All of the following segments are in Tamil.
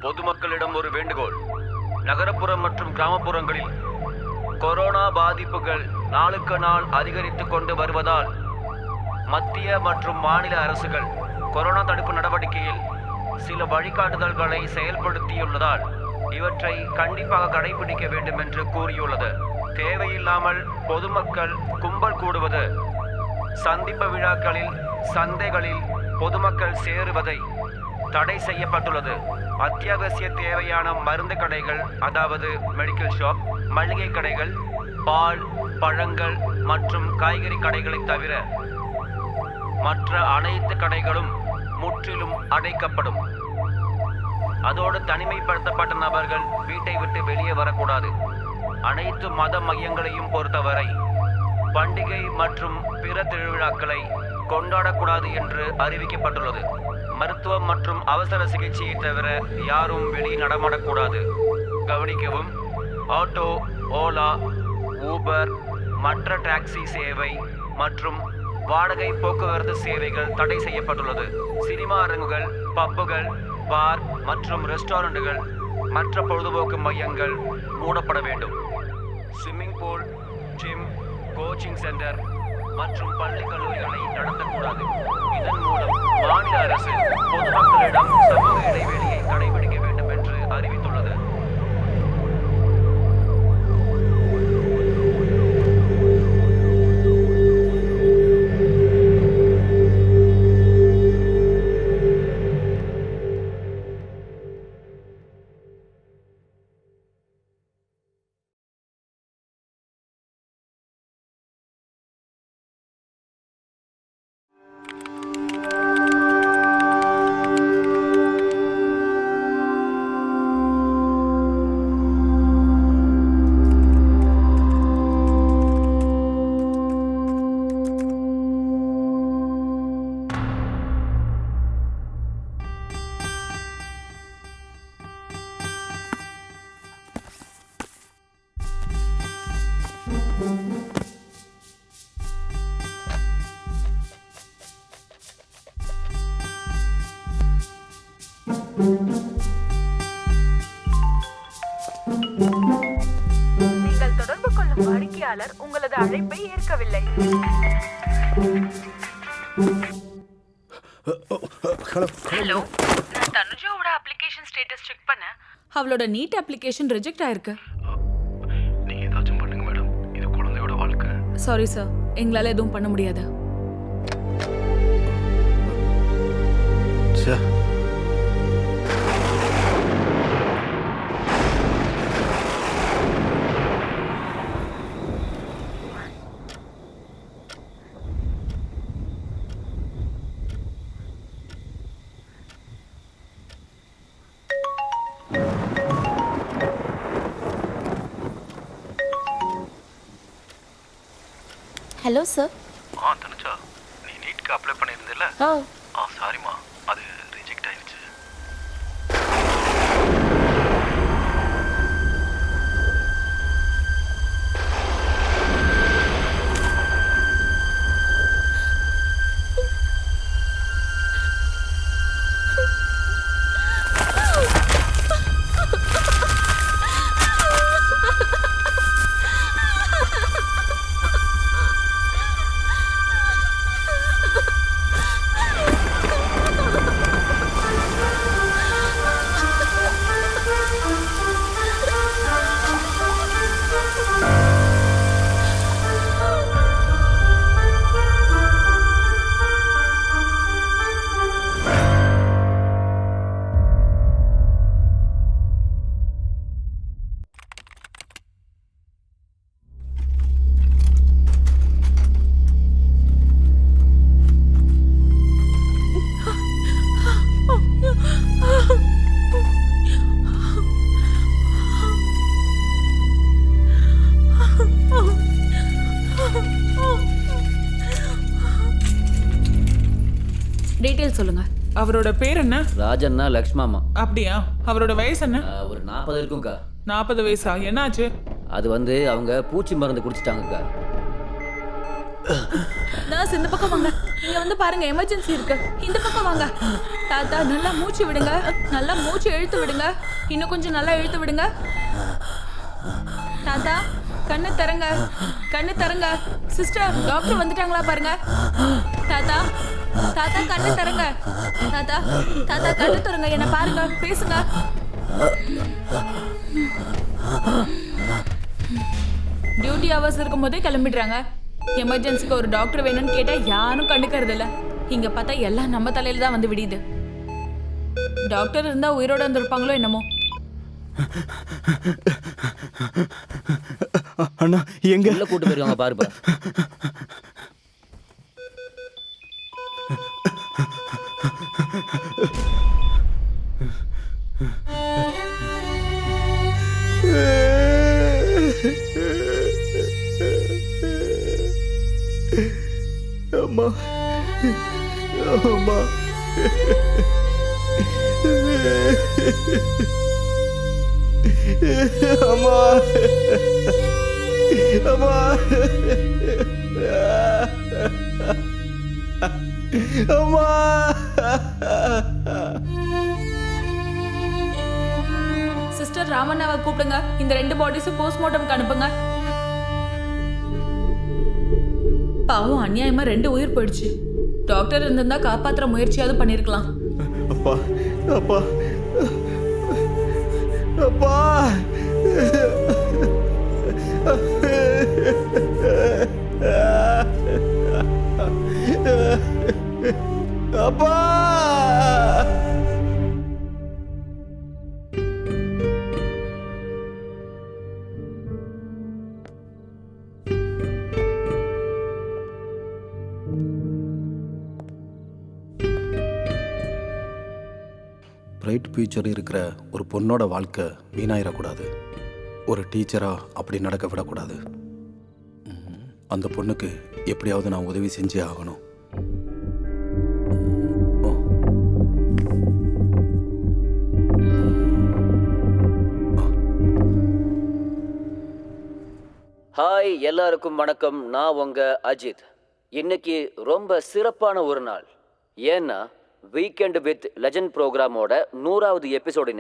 பொதுமக்களிடம் ஒரு வேண்டுகோள். நகரப்புறம் மற்றும் கிராமப்புறங்களில் கொரோனா பாதிப்புகள் நாளுக்கு நாள் அதிகரித்து கொண்டு வருவதால் மத்திய மற்றும் மாநில அரசுகள் கொரோனா தடுப்பு நடவடிக்கையில் சில வழிகாட்டுதல்களை செயல்படுத்தியுள்ளதால் இவற்றை கண்டிப்பாக கடைபிடிக்க வேண்டும் என்று கூறியுள்ளது. தேவையில்லாமல் பொதுமக்கள் கும்பல் கூடுவது, சந்திப்பு விழாக்களில், சந்தைகளில் பொதுமக்கள் சேருவதை தடை செய்யப்பட்டுள்ளது. அத்தியாவசிய தேவையான மருந்து கடைகள், அதாவது மெடிக்கல் ஷாப், மளிகை கடைகள், பால், பழங்கள் மற்றும் காய்கறி கடைகளை தவிர மற்ற அனைத்து கடைகளும் முற்றிலும் அடைக்கப்படும். அதோடு தனிமைப்படுத்தப்பட்ட நபர்கள் வீட்டை விட்டு வெளியே வரக்கூடாது. அனைத்து மத மையங்களையும் பொறுத்தவரை பண்டிகை மற்றும் பிற திருவிழாக்களை கொண்டாடக்கூடாது என்று அறிவிக்கப்பட்டுள்ளது. மருத்துவம் மற்றும் அவசர சிகிச்சையை தவிர யாரும் வெளியே நடமாடக்கூடாது. கவனிக்கவும், ஆட்டோ, ஓலா, ஊபர், மற்ற டாக்ஸி சேவை மற்றும் வாடகை போக்குவரத்து சேவைகள் தடை செய்யப்பட்டுள்ளது. சினிமா அரங்குகள், பப்புகள், பார் மற்றும் ரெஸ்டாரண்ட்டுகள், மற்ற பொழுதுபோக்கு மையங்கள் மூடப்பட வேண்டும். Swimming pool, gym, coaching centre மற்றும் பள்ளி கல்லூரிகளை நடத்தக்கூடாது. இதன் மூலம் மாநில அரசு பொதுமக்களிடம் சமூக இடைவெளியை கடைபிடிக்க வேண்டும் என்று அறிவித்துள்ளது. நீங்கள் தொடர்பு கொள்ளும் வாடிக்கையாளர் உங்களது அழைப்பை ஏற்கவில்லை. ஹலோ, நான் தனுஜாவோட அப்ளிகேஷன் ஸ்டேட்டஸ் செக் பண்ணேன். அவளோட நீட் அப்ளிகேஷன் ரிஜெக்ட் ஆயிருக்கு. நீங்க ஏதாச்சும் பண்ணுங்க மேடம், இது குழந்தையோட வாழ்க்கை. சாரி சார், எங்களால எதுவும் பண்ண முடியாது. Hello sir. தனுஜா, நீ நீட்க்கு அப்ளை பண்ணியிருந்தில்ல? சாரிம்மா, அது ரிஜெக்ட் ஆயிடுச்சு. டீடைல் சொல்லுங்க. அவரோட பேர் என்ன? ராஜண்ணா லக்ஷ்மாமா. அப்படியா? அவரோட வயசு என்ன? ஒரு 40 இருக்கும்க்கா. 40 வயசா? என்னாச்சு? அது அவங்க பூச்சி மருந்து குடிச்சிட்டாங்கக்கா. நர்ஸ் இந்த பக்கம் வாங்க. இங்க வந்து பாருங்க, எமர்ஜென்சி இருக்கு. இந்த பக்கம் வாங்க. தாத்தா நல்லா மூச்சு விடுங்க. நல்லா மூச்சு இழுத்து விடுங்க. இன்னும் கொஞ்சம் நல்லா இழுத்து விடுங்க. தாத்தா கண்ணு தரங்க, கண்ணு தரங்க. சிஸ்டர் டாக்டர் வந்துட்டாங்களா பாருங்க. தாத்தா தாத்தா கண்ணு தரங்க. தாத்தா தாத்தா கண்ணு தரங்க, என்ன பாருங்க, பேசுங்க. டியூட்டி ஹவர்ஸ் இருக்கும் போதே கிளம்பிடுறாங்க. எமர்ஜென்சிக்கு ஒரு டாக்டர் வேணும்னு கேட்டா யாரும் கண்டுக்கிறது இல்ல. இங்க பார்த்தா எல்லாம் நம்ம தலையில தான் வந்து விடியுது. டாக்டர் இருந்தா உயிரோட வந்திருப்பாங்களோ என்னமோ. அண்ணா எங்க உள்ள கூட்டு போயிருக்காங்க பாருப்பா. அம்மா அம்மா அம்மா அம்மா அம்மா சிஸ்டர் ராமண்ணாவை கூப்பிடுங்க. இந்த 2 பாடிஸும் போஸ்ட்மார்ட்டம்க்கு அனுப்புங்க. பாவம் அநியாயமா 2 உயிர் போயிடுச்சு. டாக்டர் இருந்திருந்தா காப்பாத்துற முயற்சியாவது பண்ணிருக்கலாம். அப்பா அப்பா அப்பா அப்பா பிரைட் ஃபியூச்சர் இருக்கிற ஒரு பொண்ணோட வாழ்க்கை வீணாயிடக்கூடாது. ஒரு டீச்சராக அப்படி நடக்க விடக்கூடாது. அந்த பொண்ணுக்கு எப்படியாவது நான் உதவி செஞ்சே ஆகணும். ஹாய் எல்லாருக்கும் வணக்கம். நான் உங்க அஜித். இன்னைக்கு ரொம்ப சிறப்பான ஒரு நாள். ஏன்னா வீக்கெண்ட் வித் லெஜண்ட் ப்ரோக்ராமோட 100வது எபிசோடு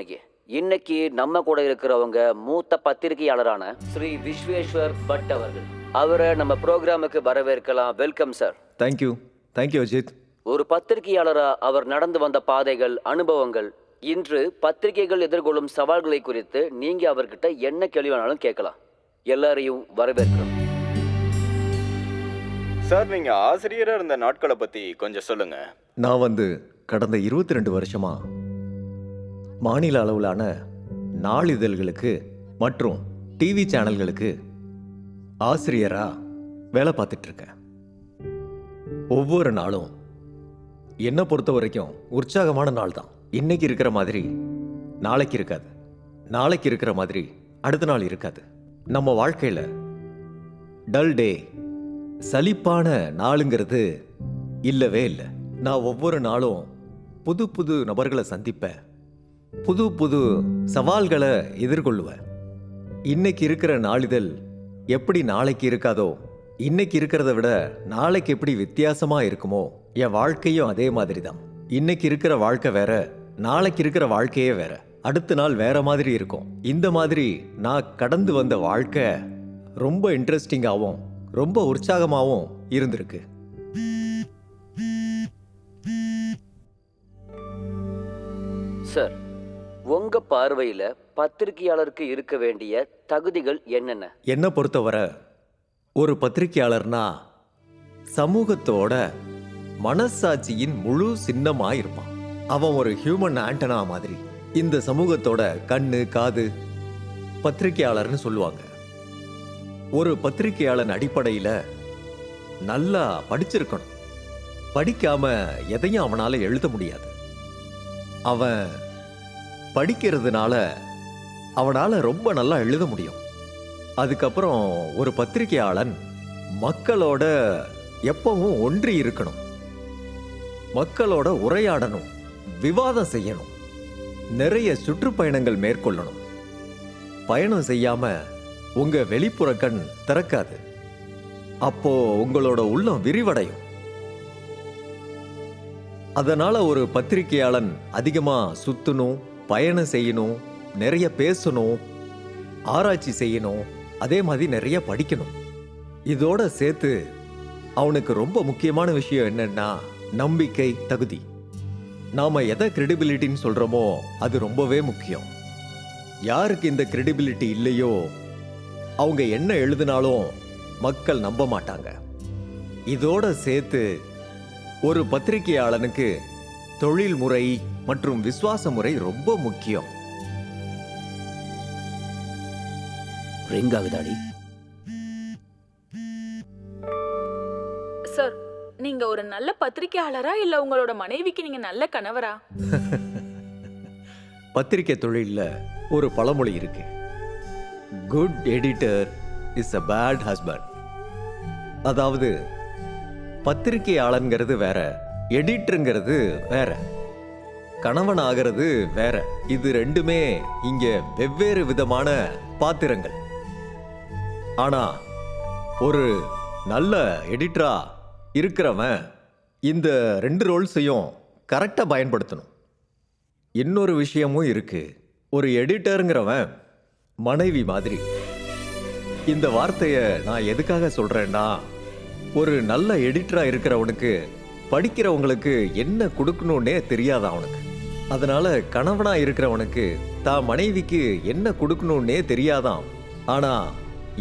இன்னைக்கு நம்ம கூட இருக்கிறவங்க மூத்த பத்திரிகையாளரான ஸ்ரீ விஸ்வேஸ்வர் பட் அவர்கள். அவரை நம்ம ப்ரோக்ராமுக்கு வரவேற்கலாம். Welcome sir. தேங்க்யூ அஜித். ஒரு பத்திரிகையாளரா அவர் நடந்து வந்த பாதைகள், அனுபவங்கள், இன்று பத்திரிகைகள் எதிர்கொள்ளும் சவால்களை குறித்து நீங்க அவர்கிட்ட என்ன கேள்வி வேணாலும் கேட்கலாம். எல்லாரையும் வரவேற்கிறோம். சார், நீங்க ஆசிரியரா இருந்த நாட்களை பத்தி கொஞ்சம் சொல்லுங்க. நான் கடந்த 22 வருஷமா மாநில அளவிலான நாளிதழ்களுக்கு மற்றும் டிவி சேனல்களுக்கு ஆசிரியரா வேலை பார்த்துட்டு இருக்கேன். ஒவ்வொரு நாளும் என்னை பொறுத்த வரைக்கும் உற்சாகமான நாள் தான். இன்னைக்கு இருக்கிற மாதிரி நாளைக்கு இருக்காது, நாளைக்கு இருக்கிற மாதிரி அடுத்த நாள் இருக்காது. நம்ம வாழ்க்கையில டல் டே, சலிப்பான நாளுங்கிறது இல்லவே இல்லை. நான் ஒவ்வொரு நாளும் புது புது நபர்களை சந்திப்பேன், புது புது சவால்களை எதிர்கொள்ளுவேன். இன்னைக்கு இருக்கிற நாளிதழ் எப்படி நாளைக்கு இருக்காதோ, இன்னைக்கு இருக்கிறத விட நாளைக்கு எப்படி வித்தியாசமா இருக்குமோ, என் வாழ்க்கையும் அதே மாதிரி தான். இன்னைக்கு இருக்கிற வாழ்க்கை வேற, நாளைக்கு இருக்கிற வாழ்க்கையே வேற, அடுத்த நாள் வேற மாதிரி இருக்கும். இந்த மாதிரி நான் கடந்து வந்த வாழ்க்கை ரொம்ப இன்ட்ரெஸ்டிங்காகவும் ரொம்ப உற்சாகமாகவும் இருந்திருக்கு. சார், உங்க பார்வையில பத்திரிகையாளருக்கு இருக்க வேண்டிய தகுதிகள் என்னென்ன? என்னை பொறுத்தவரை ஒரு பத்திரிகையாளர்னா சமூகத்தோட மனசாட்சியின் முழு சின்னமா இருப்பான். அவன் ஒரு ஹியூமன் ஆண்டனா மாதிரி. இந்த சமூகத்தோட கண்ணு காது பத்திரிகையாளர்னு சொல்லுவாங்க. ஒரு பத்திரிகையாளன் அடிப்படையில நல்லா படிச்சிருக்கணும். படிக்காம எதையும் அவனால எழுத முடியாது. அவன் படிக்கிறதுனால அவனால ரொம்ப நல்லா எழுத முடியும். அதுக்கப்புறம் ஒரு பத்திரிகையாளன் மக்களோட எப்பவும் ஒன்றி இருக்கணும், மக்களோட உரையாடணும், விவாதம் செய்யணும், நிறைய சுற்றுப்பயணங்கள் மேற்கொள்ளணும். பயணம் செய்யாம உங்க வெளிப்புற கண் திறக்காது. அப்போ உங்களோட உள்ளம் விரிவடையும். அதனால ஒரு பத்திரிகையாளன் அதிகமா சுத்தணும், பயணம் செய்யணும், நிறைய பேசணும், ஆராய்ச்சி செய்யணும், அதே மாதிரி நிறைய படிக்கணும். இதோட சேர்த்து அவனுக்கு ரொம்ப முக்கியமான விஷயம் என்னன்னா நம்பிக்கை, தகுதி. நாம எதை கிரெடிபிலிட்டின்னு சொல்றோமோ அது ரொம்பவே முக்கியம். யாருக்கு இந்த கிரெடிபிலிட்டி இல்லையோ அவங்க என்ன எழுதினாலும் மக்கள் நம்ப மாட்டாங்க. இதோட சேர்த்து ஒரு பத்திரிகையாளனுக்கு தொழில் முறை மற்றும் விசுவாச முறை ரொம்ப முக்கியம். ரிங் ஆகுதாடி? சார், நீங்க ஒரு நல்ல பத்திரிக்கையாளரா இல்ல உங்களோட மனைவிக்கு நீங்க நல்ல கணவரா? பத்திரிகை தொழில்ல ஒரு பழமொழி இருக்கு, good editor is a bad husband. அதாவது பத்திரிகையாளன்கிறது வேற, எடிட்டருங்கிறது வேற, கணவன் ஆகிறது வேற. இது ரெண்டுமே இங்க வெவ்வேறு விதமான பாத்திரங்கள். ஆனா ஒரு நல்ல எடிட்டரா இருக்கிறவன் இந்த 2 ரோல்ஸையும் கரெக்டா பயன்படுத்தணும். இன்னொரு விஷயமும் இருக்கு, ஒரு எடிட்டருங்கிறவன் மனைவி மாதிரி. இந்த வார்த்தையை நான் எதுக்காக சொல்றேன்னா, ஒரு நல்ல எடிட்டரா இருக்கிறவனுக்கு படிக்கிறவங்களுக்கு என்ன கொடுக்கணும்னே தெரியாது அவனுக்கு. அதனால கணவனா இருக்கிறவனுக்கு தான் மனைவிக்கு என்ன கொடுக்கணும்னே தெரியாதான். ஆனா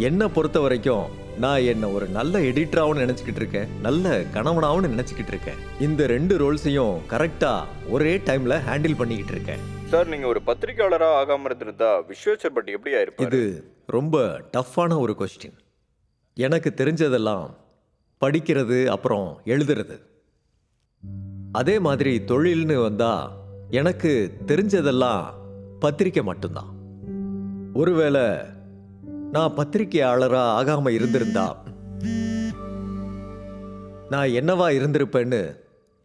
என்னை பொறுத்த வரைக்கும் நான் என்ன ஒரு நல்ல எடிட்டராகவும் நினைச்சுக்கிட்டு இருக்கேன், நல்ல கணவனாகவும் நினைச்சுக்கிட்டு இருக்கேன். இந்த 2 ரோல்ஸையும் கரெக்டா ஒரே டைம்ல ஹேண்டில் பண்ணிக்கிட்டு இருக்கேன். சார், நீங்க ஒரு பத்திரிகையாளரா ஆகாம இருந்திருந்தா விஸ்வேஸ்வர் பட் எப்படி ஆயிருப்பாரு? இது ரொம்ப டஃப்பான ஒரு கொஸ்டின். எனக்கு தெரிஞ்சதெல்லாம் படிக்கிறது அப்புறம் எழுதுறது. அதே மாதிரி தொழில்னு வந்தா எனக்கு தெரிஞ்சதெல்லாம் பத்திரிக்கை மட்டும்தான். ஒருவேளை நான் பத்திரிகையாளரா ஆகாம இருந்திருந்தா நான் என்னவா இருந்திருப்பேன்னு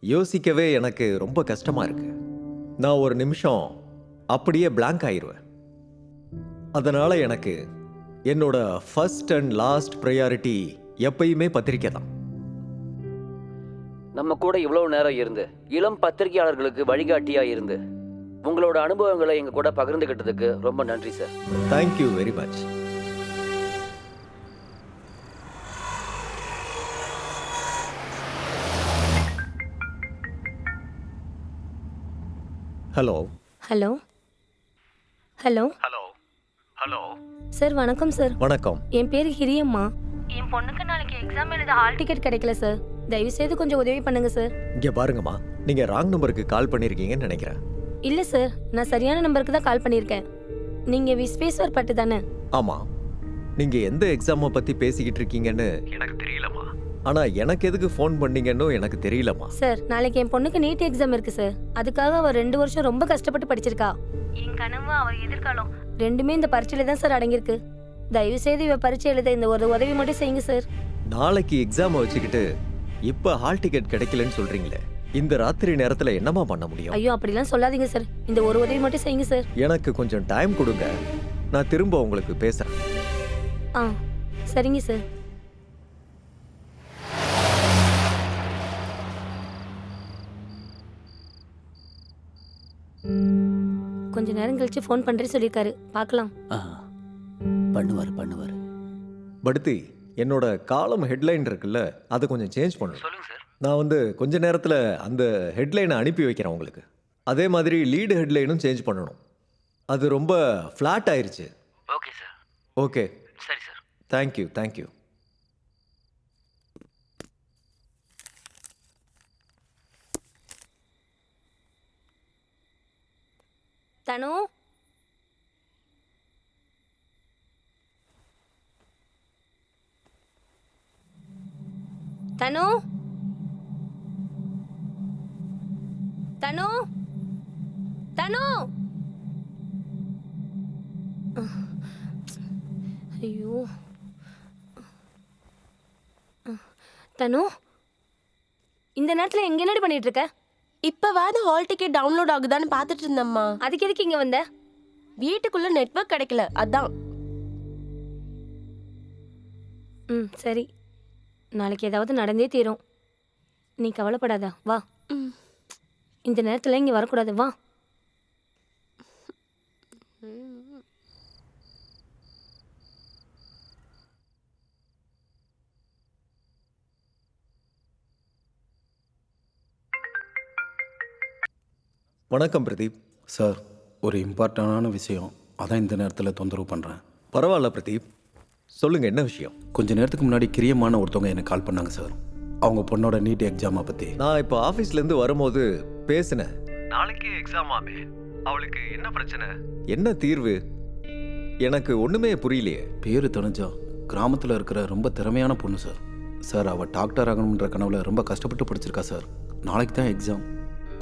யோசிக்கவே எனக்கு ரொம்ப கஷ்டமா இருக்கு. நான் ஒரு நிமிஷம் அப்படியே பிளாங்க் ஆயிருவேன். அதனால எனக்கு என்னோட ஃபர்ஸ்ட் அண்ட் லாஸ்ட் ப்ரையாரிட்டி எப்பயுமே பத்திரிக்கை தான். நம்ம கூட இவ்வளவு நேரம் இருந்து இளம் பத்திரிகையாளர்களுக்கு வழிகாட்டியா இருந்து உங்களோட அனுபவங்களை எங்க கூட பகிர்ந்துகிட்டதுக்கு ரொம்ப நன்றி sir. Thank you very much. Hello hello hello hello hello sir, வணக்கம் சார். வணக்கம். என் பேர் ஹிரியம்மா. என் பொண்ணுக்கு நாளைக்கு எக்ஸாம் எழுத ஹால் டிக்கெட் கிடைக்கல சார். தயவு செய்து கொஞ்சம் உதவி பண்ணுங்க சார். இங்க பாருங்கம்மா, நீங்க ராங் நம்பருக்கு கால் பண்ணிருக்கீங்கன்னு நினைக்கிறேன். இல்ல சார், நான் சரியான நம்பருக்கு தான் கால் பண்ணியிருக்கேன். நீங்க விஸ்வேஸ்வர் பட்டு தானே? ஆமா, நீங்க எந்த எக்ஸாமை பத்தி பேசிக்கிட்டு இருக்கீங்கன்னு எனக்கு தெரியலம்மா. ஆனா எனக்கு எதுக்கு ஃபோன் பண்ணீங்கன்னு எனக்கு தெரியலம்மா. சார், நாளைக்கு என் பொண்ணுக்கு நீட் எக்ஸாம் இருக்கு சார். அதுக்காக அவ 2 வருஷம் ரொம்ப கஷ்டப்பட்டு படிச்சிருக்கா. என் கனவு அவ எதிர்காலம் ரெண்டுமே இந்த பரீட்சையில தான் சார் அடங்கியிருக்கு. தயவு செய்து இவ பரீட்சை எழுத இந்த ஒரு உதவி மட்டும் செய்யுங்க சார். நாளைக்கு எக்ஸாமை வச்சுக்கிட்டு இப்ப ஹால் டிக்கெட் கிடைக்கலன்னு சொல்றீங்களே, இந்த ராத்திரி நேரத்துல என்னமா பண்ண முடியும்? ஐயோ, அப்படிலாம் சொல்லாதீங்க சார். இந்த ஒரு உதவி மட்டும் செய்யுங்க சார். எனக்கு கொஞ்சம் டைம் கொடுங்க, நான் திரும்ப உங்களுக்கு பேசுறேன். ஆ, சரிங்க சார். கொஞ்ச நேரம் கழிச்சு ஃபோன் பண்றேன்னு சொல்லியிருக்காரு. பார்க்கலாம். பண்ணுவார். படுத்தி, என்னோட காலம் ஹெட்லைன் இருக்குல்ல, அதை கொஞ்சம் சேஞ்ச் பண்ணணும். நான் கொஞ்ச நேரத்துல அந்த ஹெட்லைனை அனுப்பி வைக்கிறேன் உங்களுக்கு. அதே மாதிரி லீடு ஹெட்லைனும் சேஞ்ச் பண்ணணும். அது ரொம்ப ஃப்ளாட் ஆயிருச்சு. Okay sir. ஓகே, சரி சார். தேங்க்யூ. தனு, தனு, தனு, தனு. ஐயோ, தனு, இந்த நேரத்துல எங்க என்னடி பண்ணிட்டு இருக்க? இப்பவாது ஹால் டிக்கெட் டவுன்லோட் ஆகுதான்னு பார்த்துட்டு இருந்தம்மா. அதுக்கு எதுக்கு இங்க வந்த? வீட்டுக்குள்ள நெட்வொர்க் கிடைக்கல, அதான். சரி. நாளைக்கு ஏதாவது நடந்தே தீரும். நீ கவலைப்படாத, வா. இந்த நேரத்தில் இங்கே வரக்கூடாது, வா. வணக்கம் பிரதீப். சார், ஒரு இம்பார்ட்டண்டான விஷயம், அதான் இந்த நேரத்தில் தொந்தரவு பண்ணுறேன். பரவாயில்ல பிரதீப், சொல்லுங்க என்ன விஷயம்? கொஞ்ச நேரத்துக்கு முன்னாடி கிரியமான ஒருத்தவங்க எனக்கு கால் பண்ணாங்க சார். அவங்க பொண்ணோட நீட் எக்ஸாமை பற்றி. நான் இப்போ ஆஃபீஸ்லேருந்து வரும்போது பேசினேன். நாளைக்கு எக்ஸாம் ஆமே, அவளுக்கு என்ன பிரச்சனை, என்ன தீர்வு, எனக்கு ஒன்றுமே புரியலையே. பேர் தெரிஞ்சா கிராமத்தில் இருக்கிற ரொம்ப திறமையான பொண்ணு சார். சார், அவள் டாக்டர் ஆகணுன்ற கனவுல ரொம்ப கஷ்டப்பட்டு படிச்சிருக்கா சார். நாளைக்கு தான் எக்ஸாம்.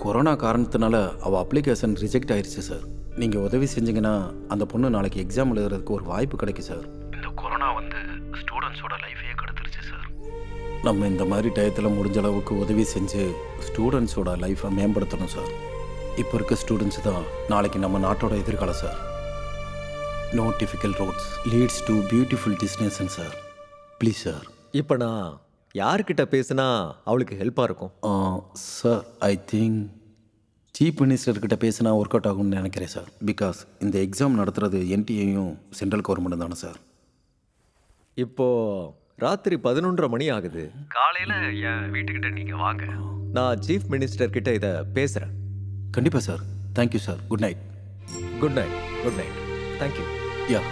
கொரோனா காரணத்தினால அவள் அப்ளிகேஷன் ரிஜெக்ட் ஆயிடுச்சு சார். நீங்கள் உதவி செஞ்சீங்கன்னா அந்த பொண்ணு நாளைக்கு எக்ஸாம் எழுதுறதுக்கு ஒரு வாய்ப்பு கிடைக்கும் சார். இந்த கொரோனா வந்து ஸ்டூடெண்ட்ஸோட லைஃபையே கெடுத்துருச்சு சார். நம்ம இந்த மாதிரி டயத்தில் முடிஞ்ச அளவுக்கு உதவி செஞ்சு ஸ்டூடெண்ட்ஸோட லைஃப்பை மேம்படுத்தணும் சார். இப்போ இருக்க ஸ்டூடெண்ட்ஸ் தான் நாளைக்கு நம்ம நாட்டோட எதிர்காலம் sir. No difficult roads leads to beautiful destination sir. Please sir. இப்போ நான் யார்கிட்ட பேசினா அவளுக்கு ஹெல்ப்பாக இருக்கும்? சார், ஐ திங்க் சீஃப் மினிஸ்டர்கிட்ட பேசினா ஒர்க் அவுட் ஆகும்னு நினைக்கிறேன் சார். பிகாஸ் இந்த எக்ஸாம் நடத்துறது என்டிஏயும் சென்ட்ரல் கவர்மெண்ட் தானே சார். இப்போ ராத்திரி 11:30 மணி ஆகுது. காலையில் என் வீட்டுக்கிட்ட நீங்கள் வாங்க, நான் சீஃப் மினிஸ்டர் கிட்ட இதை பேசுகிறேன். கண்டிப்பாக sir. Thank you sir. Good night. Good night. Good night. Thank you. Yeah.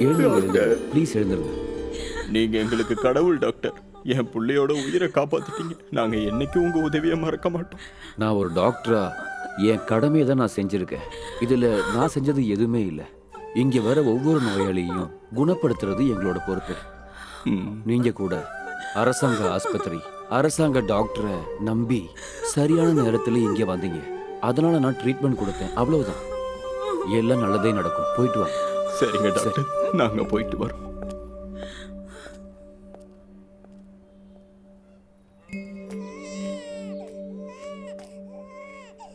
எழுந்துருங்க. ப்ளீஸ் எழுந்துருங்க. நீங்க எங்களுக்கு கடவுள் டாக்டர். என் பிள்ளையோட உயிரை காப்பாத்திட்டீங்க. நாங்க என்னைக்கும் உங்க உதவியை மறக்க மாட்டோம். நான் ஒரு டாக்டரா என் கடமையை தான் நான் செஞ்சுருக்கேன். இதில் நான் செஞ்சது எதுவுமே இல்லை. இங்கே வர ஒவ்வொரு நோயாளியையும் குணப்படுத்துறது எங்களோட பொறுப்பு. நீங்கள் கூட அரசாங்க ஆஸ்பத்திரி, அரசாங்க டாக்டரை நம்பி சரியான நேரத்தில் இங்கே வந்தீங்க. அதனால நான் ட்ரீட்மெண்ட் கொடுத்தேன், அவ்வளவுதான். எல்லாம் நல்லதே நடக்கும். போயிட்டு வாங்க. சரிங்க டாக்டர், நாங்க போயிட்டு வரோம்.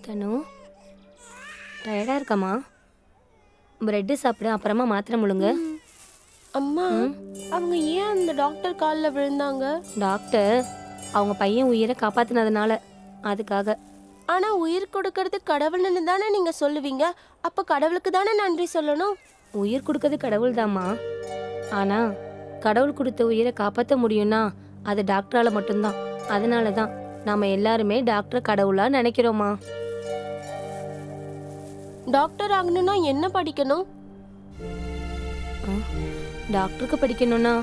தனு, டயர்டாக இருக்கம்மா? பிரெட்டு சாப்பிடு, அப்புறமா மாத்திரை முழுங்க. அம்மா, அவங்க ஏன் அந்த டாக்டர் காலில் விழுந்தாங்க? டாக்டர் அவங்க பையன் உயிரை காப்பாற்றினதுனால, அதுக்காக. ஆனா உயிர் கொடுக்கறது கடவுள்னு தானே நீங்க சொல்லுவீங்க. அப்ப கடவுளுக்கு தானே நன்றி சொல்லணும். உயிர் கொடுக்கறது கடவுள் தாம்மா. ஆனால் கடவுள் கொடுத்த உயிரை காப்பாற்ற முடியும்னா அது டாக்டரால் மட்டும்தான். அதனால தான் நாம் எல்லாருமே டாக்டரை கடவுளாக நினைக்கிறோம்மா. டாக்டர் ஆகணும்னா என்ன படிக்கணும்? டாக்டருக்கு படிக்கணும்னா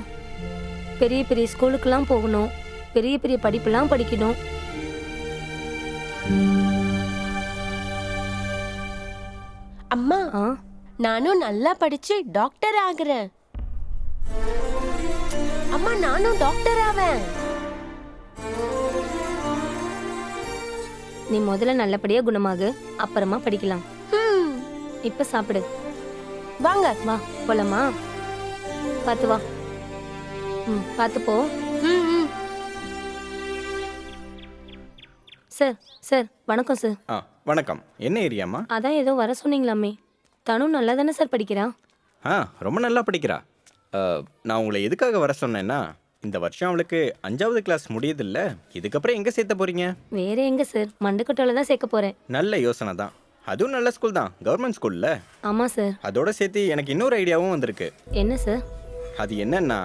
பெரிய பெரிய ஸ்கூலுக்கெல்லாம் போகணும், பெரிய பெரிய படிப்பெல்லாம் படிக்கணும். அம்மா, நானும் நல்லா படிச்சு டாக்டர் ஆகுறேன். அம்மா, நானும் டாக்டர் ஆவேன். நீ முதல்ல நல்லபடியாக குணமாகு, அப்புறமா படிக்கலாம். இப்போ சாப்பிடு. வாங்க. வா போலாமா? பார்த்து வா. பார்த்து போ. சார், சார் வணக்கம் சார். வணக்கம். என்ன ஏரியாம்மா? அதான் ஏதோ வர சொன்னீங்களாமே. தனு நல்லா தானே சார் படிக்கிறா? ரொம்ப நல்லா படிக்கிறா. நான் உங்களை எதுக்காக வர சொன்னேன்னா, இந்த வருஷம் அவளுக்கு 5வது கிளாஸ் முடியுதில்ல, இதுக்கப்புறம் எங்கே சேர்த்த போறீங்க? வேற எங்க சார், மண்டக்கட்டோல தான் சேர்க்க போறேன். நல்ல யோசனை தான். அதுவும் நல்ல ஸ்கூல் தான், கவர்மெண்ட் ஸ்கூல்ல. ஆமாம் சார். அதோட சேர்த்து எனக்கு இன்னொரு ஐடியாவும் வந்திருக்கு. என்ன சார்? அது என்னன்னா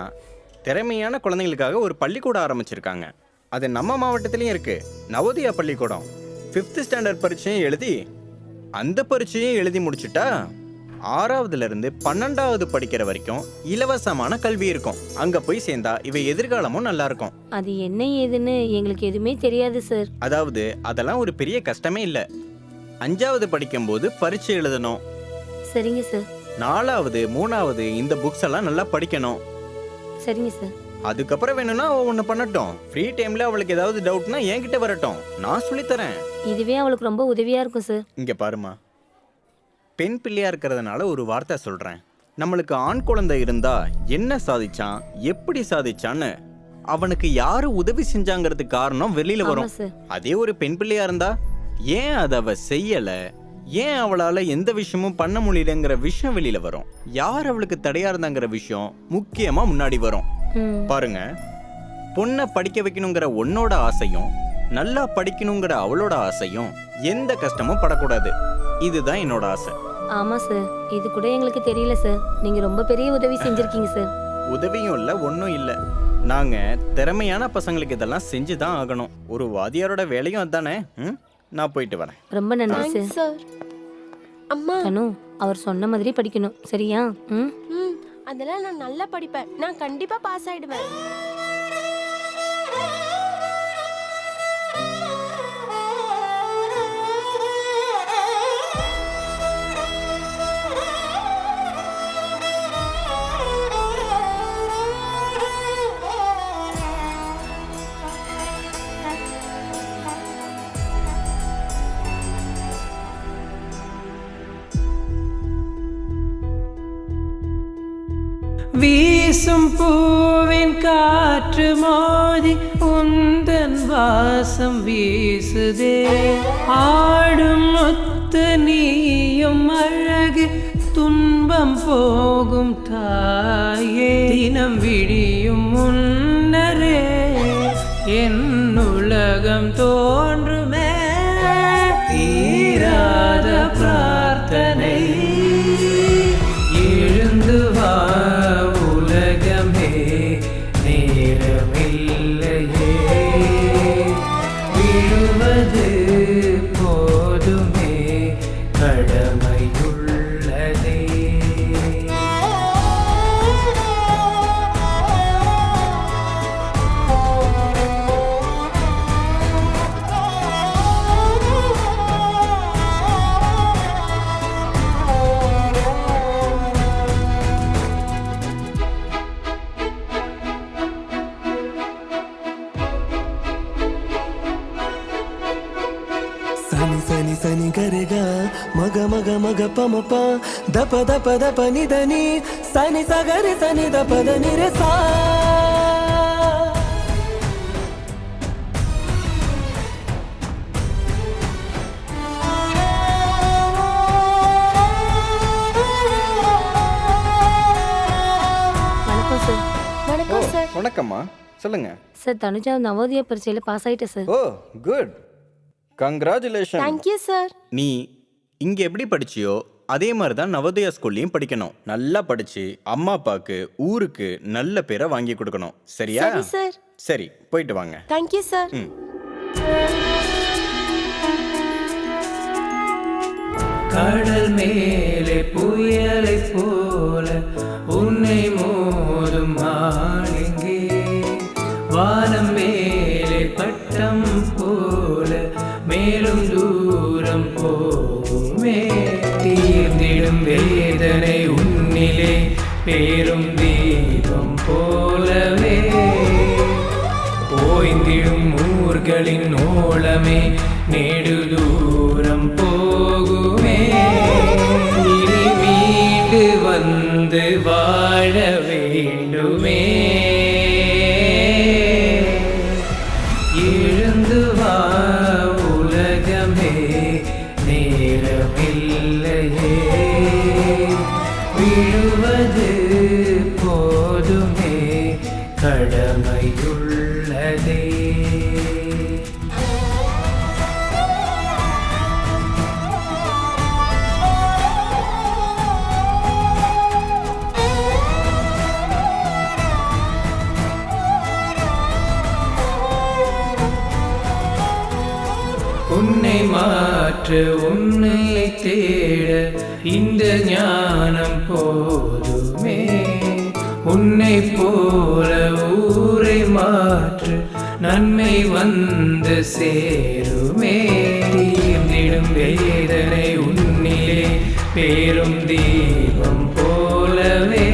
திறமையான குழந்தைங்களுக்காக ஒரு பள்ளிக்கூடம் ஆரம்பிச்சிருக்காங்க. அது நம்ம மாவட்டத்திலையும் இருக்கு. நவோதயா பள்ளிக்கூடம். 5th ஸ்டாண்டர்ட் பரீட்சையும் எழுதி அந்த பரீட்சையும் எழுதி முடிச்சுட்டா 6வதுலேருந்து 12வது படிக்கிற வரைக்கும் இலவசமான கல்வி இருக்கும். அங்க போய் சேர்ந்தா இவ எதிர்காலமும் நல்லா இருக்கும். அது என்ன ஏதுன்னு எங்களுக்கு எதுவுமே தெரியாது சார். அதாவது அதெல்லாம் ஒரு பெரிய கஷ்டமே இல்லை. 5வது படிக்கும்போது பரீட்சை எழுதணும். சரிங்க சார். 4வது 3வது இந்த புக்ஸ் எல்லாம் நல்லா படிக்கணும். சரிங்க சார். அதுக்கப்புறம் வேணும்னா ஒன்று பண்ணட்டும். ஃப்ரீ டைம்ல அவளுக்கு ஏதாவது டவுட்னா என்கிட்ட வரட்டும், நான் சொல்லித்தரேன். இதுவே அவளுக்கு ரொம்ப உதவியா இருக்கும் சார். இங்க பாருமா, பெண் பிள்ளையா இருக்கிறதுனால ஒரு வார்த்தை சொல்றேன். நம்மளுக்கு ஆண் குழந்தை இருந்தா என்ன சாதிச்சான், எப்படி சாதிச்சான்னு அவனுக்கு யாரு உதவி செஞ்சாங்கிறதுக்கு காரணம் வெளியில வரும். அதே ஒரு பெண் பிள்ளையா இருந்தா ஏன் அதை அவ செய்யல, ஏன் அவளால எந்த விஷயமும் பண்ண முடியலங்கிற விஷயம் வெளியில வரும். யார் அவளுக்கு தடையா இருந்தாங்கிற விஷயம் முக்கியமா முன்னாடி வரும். பாருங்க, பொண்ணை படிக்க வைக்கணுங்கிற உன்னோட ஆசையும் நல்லா படிக்கணுங்கிற அவளோட ஆசையும் எந்த கஷ்டமும் படக்கூடாது. இதுதான் என்னோட ஆசை. ஆமா சார், இது கூட எங்களுக்கு தெரியல சார். நீங்க ரொம்ப பெரிய உதவி செஞ்சிருக்கீங்க சார். உதவியும் இல்லை, ஒன்றும் இல்லை. நாங்க திறமையான பசங்களுக்கு இதெல்லாம் செஞ்சுதான் ஆகணும். ஒரு வாதியாரோட வேலையும் அதானே. நான் போயிட்டு வரேன். ரொம்ப நன்றி தேங்க்ஸ் சார். சார். அம்மா, தனு, அவர் சொன்ன மாதிரி படிக்கணும், சரியா? அதெல்லாம் நான் நல்லா படிப்பேன். நான் கண்டிப்பா பாஸ் ஆயிடுவேன். வீசும் பூவின் காற்று மோதி உந்தன் வாசம் வீசுதே. ஆடும் முத்து நீயும் அழகு துன்பம் போகும் தாயே. தினம் விடியும் முன்னரே என் உலகம் தோன்றுமே. தீராத பிரார்த்தனை எழுந்து வா உலகமே, நேரமில்லையே விழுவது போதுமே, கடமையுள்ளதே. సని సని సని గరెగా మగ మగ మగ పమ ప దప దప దప నిదని సని సగరి సని దప దని రే సా. வணக்கம் சார். வணக்கம் சார். வணக்கம்மா, சொல்லுங்க. சார், தனுஜா நவோதயா பரீட்சையில பாஸ் ஆயிட்டேன் சார். ஓ குட், கங்க்ராச்சுலேஷன். Thank you sir. நீ இங்க எப்படி படிச்சியோ அதே மாதிரி தான் நவோதயா ஸ்கூல்லையும் படிக்கணும். நல்லா படிச்சு அம்மா அப்பாவுக்கு ஊருக்கு நல்ல பேரை வாங்கி கொடுக்கணும். சரியா? சரி சார். சரி, போயிட்டு வாங்க. Thank you sir. கடல் மேலே புயலை போல உன்னை மோதும் ஆளுங்கே. வானம் மேலே பட்டம் போல மேலும் தூரம் போகுமே. தீர்ந்திடும் வேதனை உன்னிலே பேரும் தீபம் போலவே. ஓய்ந்திடும் ஊர்களின் ஓளமே நெடு தூரம் போகுமே. இனி மீண்டு வந்து வாழ வேண்டுமே. எழுந்து வா உலகமே, நேரமில்லையே விழுவது போதுமே, கடமையுள்ளதே. உன்னை மாற்ற உன்னை தேட இந்த ஞானம் போதுமே. உன்னை போல ஊரை மாற்று நன்மை வந்து சேருமே. தீர்ந்திடும் வேதனை உன்னிலே பேரும் தீபம் போலவே.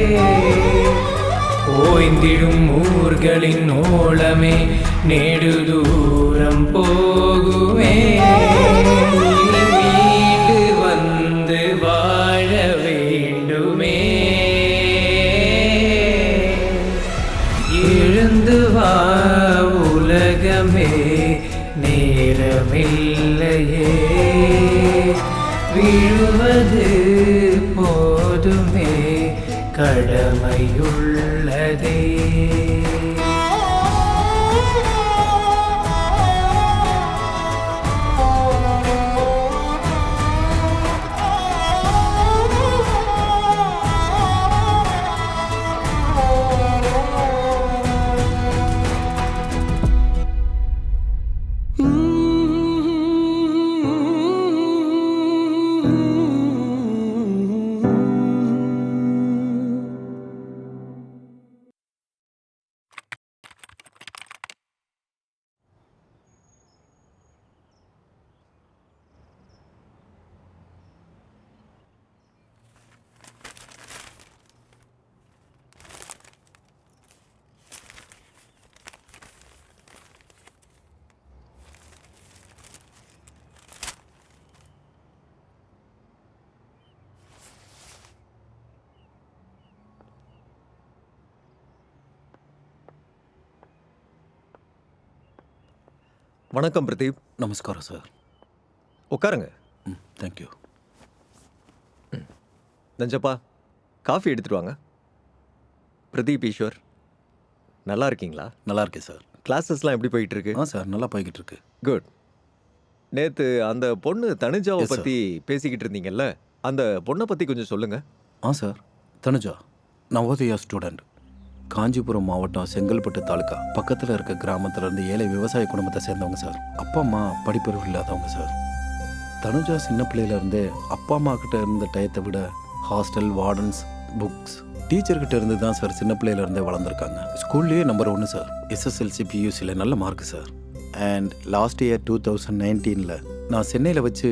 ஓய்ந்திடும் ஊர்களின் ஓளமே நேடு தூரம் போகுமே. மீண்டு வந்து வாழ வேண்டுமே. எழுந்து வா உலகமே நேரமில்லையே. விழுவது போதுமே கடமையுள்ளதே. வணக்கம் பிரதீப். நமஸ்காரம் சார். உட்காருங்க. தேங்க்யூ. நஞ்சப்பா, காஃபி எடுத்துட்டு வாங்க. பிரதீப், ஈஸ்வர், நல்லா இருக்கீங்களா? நல்லா இருக்கேன் சார். கிளாஸஸ்லாம் எப்படி போயிட்டு இருக்கு? சார் நல்லா போய்கிட்டு இருக்கு. குட். நேற்று அந்த பொண்ணு தனுஜாவை Yes, sir. பற்றி பேசிக்கிட்டு இருந்தீங்கல்ல, அந்த பொண்ணை பற்றி கொஞ்சம் சொல்லுங்க. Sir, Tanuja Navodaya student. காஞ்சிபுரம் மாவட்டம் செங்கல்பட்டு தாலுக்கா பக்கத்தில் இருக்க கிராமத்துல இருந்து ஏழை விவசாய குடும்பத்தை சேர்ந்தவங்க சார். அப்பா அம்மா படிப்பறிவு இல்லாதவங்க சார். தனுஜா சின்ன பிள்ளையில இருந்தே அப்பா அம்மா கிட்ட இருந்த டயத்தை விட ஹாஸ்டல், வார்டன்ஸ், புக்ஸ், டீச்சர்கிட்ட இருந்து தான் சார் சின்ன பிள்ளையில இருந்தே வளர்ந்துருக்காங்க. ஸ்கூல்லேயே நம்பர் 1 சார். SSLC PUCல நல்ல mark sir. And last year 2019 நான் சென்னையில் வச்சு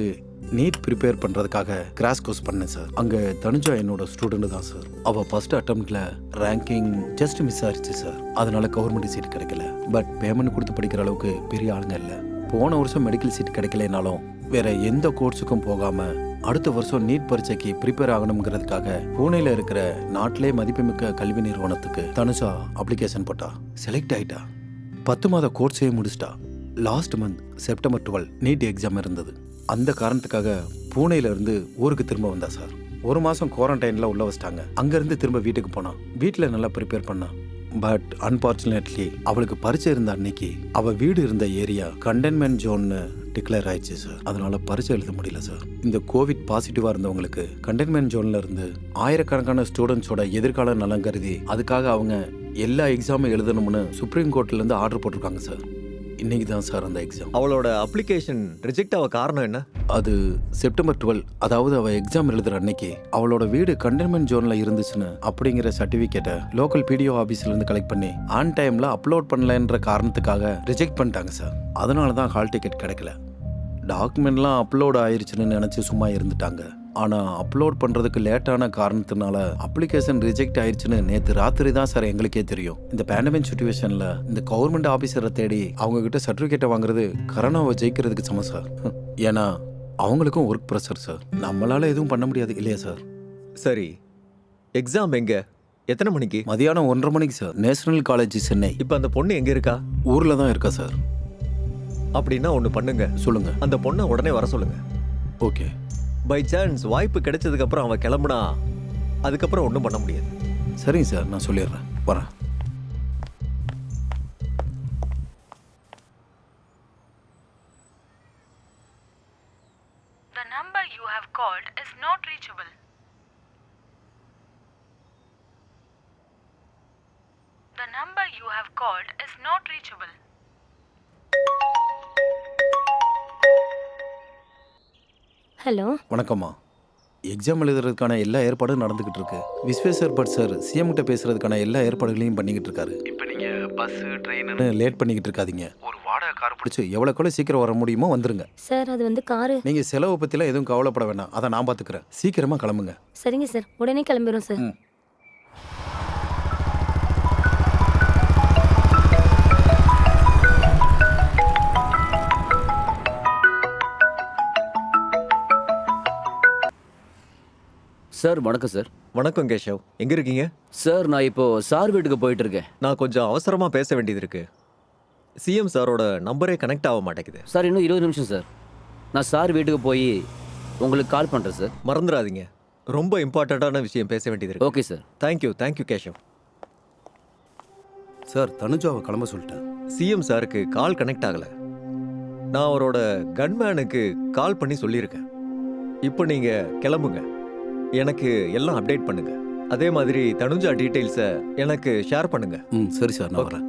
நீட் ப்ரிப்பேர் பண்ணுறதுக்காக கிராஷ் கோர்ஸ் பண்ணேன் சார். அங்கே தனுஜா என்னோட ஸ்டூடெண்ட் தான் சார். அவள் ஃபர்ஸ்ட் அட்டம்ப்டில் ரேங்கிங் ஜஸ்ட் மிஸ் ஆயிடுச்சு சார். அதனால கவர்மெண்ட் சீட் கிடைக்கல. பட் பேமெண்ட் கொடுத்து படிக்கிற அளவுக்கு பெரிய ஆளுங்க இல்லை. போன வருஷம் மெடிக்கல் சீட் கிடைக்கலனாலும் வேற எந்த கோர்ஸுக்கும் போகாமல் அடுத்த வருஷம் நீட் பரீட்சைக்கு ப்ரிப்பேர் ஆகணுங்கிறதுக்காக பூனேல இருக்கிற நாட்டிலே மதிப்புமிக்க கல்வி நிறுவனத்துக்கு தனுஜா அப்ளிகேஷன் போட்டா. செலக்ட் ஆயிட்டா. 10 மாத கோர்ஸையே முடிச்சிட்டா. Last month September 12 NEET exam இருந்தது. அந்த காரணத்துக்காக பூனேல இருந்து ஊருக்கு திரும்ப வந்தா சார். 1 மாதம் குவாரண்டைனில் உள்ள வச்சிட்டாங்க. அங்கேருந்து திரும்ப வீட்டுக்கு போனான். வீட்டில் நல்லா ப்ரிப்பேர் பண்ணான். பட் அன்ஃபார்ச்சுனேட்லி அவளுக்கு பரீட்சை இருந்த அன்னைக்கு அவள் வீடு இருந்த ஏரியா கண்டெய்ன்மெண்ட் ஜோன்னு டிக்ளேர் ஆயிடுச்சு சார். அதனால பரீட்சை எழுத முடியல சார். இந்த கோவிட் பாசிட்டிவாக இருந்தவங்களுக்கு கண்டெய்ன்மெண்ட் ஜோன்ல இருந்து ஆயிரக்கணக்கான ஸ்டூடெண்ட்ஸோட எதிர்கால நலன் கருதி அதுக்காக அவங்க எல்லா எக்ஸாமும் எழுதணும்னு சுப்ரீம் கோர்ட்லேருந்து ஆர்டர் போட்டிருக்காங்க சார். இன்னைக்கு தான் சார் அந்த எக்ஸாம். அவளோட அப்ளிகேஷன் ரிஜெக்ட் ஆக காரணம் என்ன? அது செப்டம்பர் 12, அதாவது அவள் எக்ஸாம் எழுதுற அன்னைக்கு அவளோட வீடு கண்டெய்ன்மெண்ட் ஜோன்ல இருந்துச்சுன்னு அப்படிங்கிற சர்டிஃபிகேட்டை லோக்கல் PDO ஆஃபீஸ்ல இருந்து கலெக்ட் பண்ணி ஆன் டைம்ல அப்லோட் பண்ணலன்ற காரணத்துக்காக ரிஜெக்ட் பண்ணிட்டாங்க சார். அதனால தான் ஹால் டிக்கெட் கிடைக்கல. டாக்குமெண்ட்லாம் அப்லோட் ஆயிடுச்சுன்னு நினச்சி சும்மா இருந்துட்டாங்க. ஆனால் அப்லோட் பண்ணுறதுக்கு லேட்டான காரணத்தினால அப்ளிகேஷன் ரிஜெக்ட் ஆயிடுச்சுன்னு நேற்று ராத்திரி தான் சார் எங்களுக்கே தெரியும். இந்த பேண்டமிக் சுச்சுவேஷனில் இந்த கவர்மெண்ட் ஆஃபீஸரை தேடி அவங்கக்கிட்ட சர்டிஃபிகேட்டை வாங்குறது கரோனாவை ஜெயிக்கிறதுக்கு சமம் சார். ஏன்னா அவங்களுக்கும் ஒர்க் ப்ரெஷர் சார். நம்மளால் எதுவும் பண்ண முடியாது இல்லையா சார்? சரி, எக்ஸாம் எங்க, எத்தனை மணிக்கு? மதியானம் 1:30 மணிக்கு சார். National college Chennai. இப்போ அந்த பொண்ணு எங்கே இருக்கா? ஊரில் தான் இருக்கா சார். அப்படின்னா ஒன்று பண்ணுங்க. சொல்லுங்க. அந்த பொண்ணை உடனே வர சொல்லுங்க. ஓகே. பை சான்ஸ் வாய்ப்பு கிடைச்சதுக்கப்புறம் அவன் கிளம்புனா அதுக்கப்புறம் ஒன்றும் பண்ண முடியாது. சரிங்க சார், நான் சொல்லிடுறேன். வரேன். The number you have called is not reachable. The number you have called is not reachable. Hello. வணக்கம்மா. எக்ஸாம் எழுதுறதுக்கான எல்லா ஏற்பாடும் நடந்துக்கிட்டு இருக்கு. விஸ்வேஸ்வர் பட் சார் சிஎம் கிட்ட பேசுறதுக்கான எல்லா ஏற்பாடுகளையும் பண்ணிக்கிட்டு இருக்காரு. இப்போ நீங்க பஸ் ட்ரெயின் லேட் பண்ணிக்கிட்டு இருக்காதீங்க. ஒரு வாடகை கார் பிடிச்சி எவ்வளோக்குள்ள சீக்கிரம் வர முடியுமோ வந்துருங்க. சார் அது வந்து காரு. நீங்க செலவை பத்திலாம் எதுவும் கவலைப்பட வேண்டாம், அதை நான் பார்த்துக்கிறேன். சீக்கிரமா கிளம்புங்க. சரிங்க சார், உடனே கிளம்பிடும் சார். சார் வணக்கம் சார். வணக்கம் கேஷவ், எங்க இருக்கீங்க? சார் நான் இப்போ சார் வீட்டுக்கு போயிட்டு இருக்கேன். நான் கொஞ்சம் அவசரமா பேச வேண்டியது இருக்கு. சிஎம் சாரோட நம்பரே கனெக்ட் ஆக மாட்டேங்குது. சார் இன்னும் 20 நிமிஷம் சார். நான் சார் வீட்டுக்கு போய் உங்களுக்கு கால் பண்ணுறேன் சார். மறந்துடாதீங்க, ரொம்ப இம்பார்ட்டண்ட்டான விஷயம் பேச வேண்டியது இருக்கு. Okay sir. Thank you Keshav. Sir தனுஜாவை கிளம்ப சொல்லிட்டேன். சிஎம் சாருக்கு கால் கனெக்ட் ஆகல. நான் அவரோட கன்மேனுக்கு கால் பண்ணி சொல்லியிருக்கேன். இப்போ நீங்க கிளம்புங்க, எனக்கு எல்லாம் அப்டேட் பண்ணுங்க. அதே மாதிரி தனுஜா டீடைல்ஸை எனக்கு ஷேர் பண்ணுங்க. சரி சார், நான் வரேன்.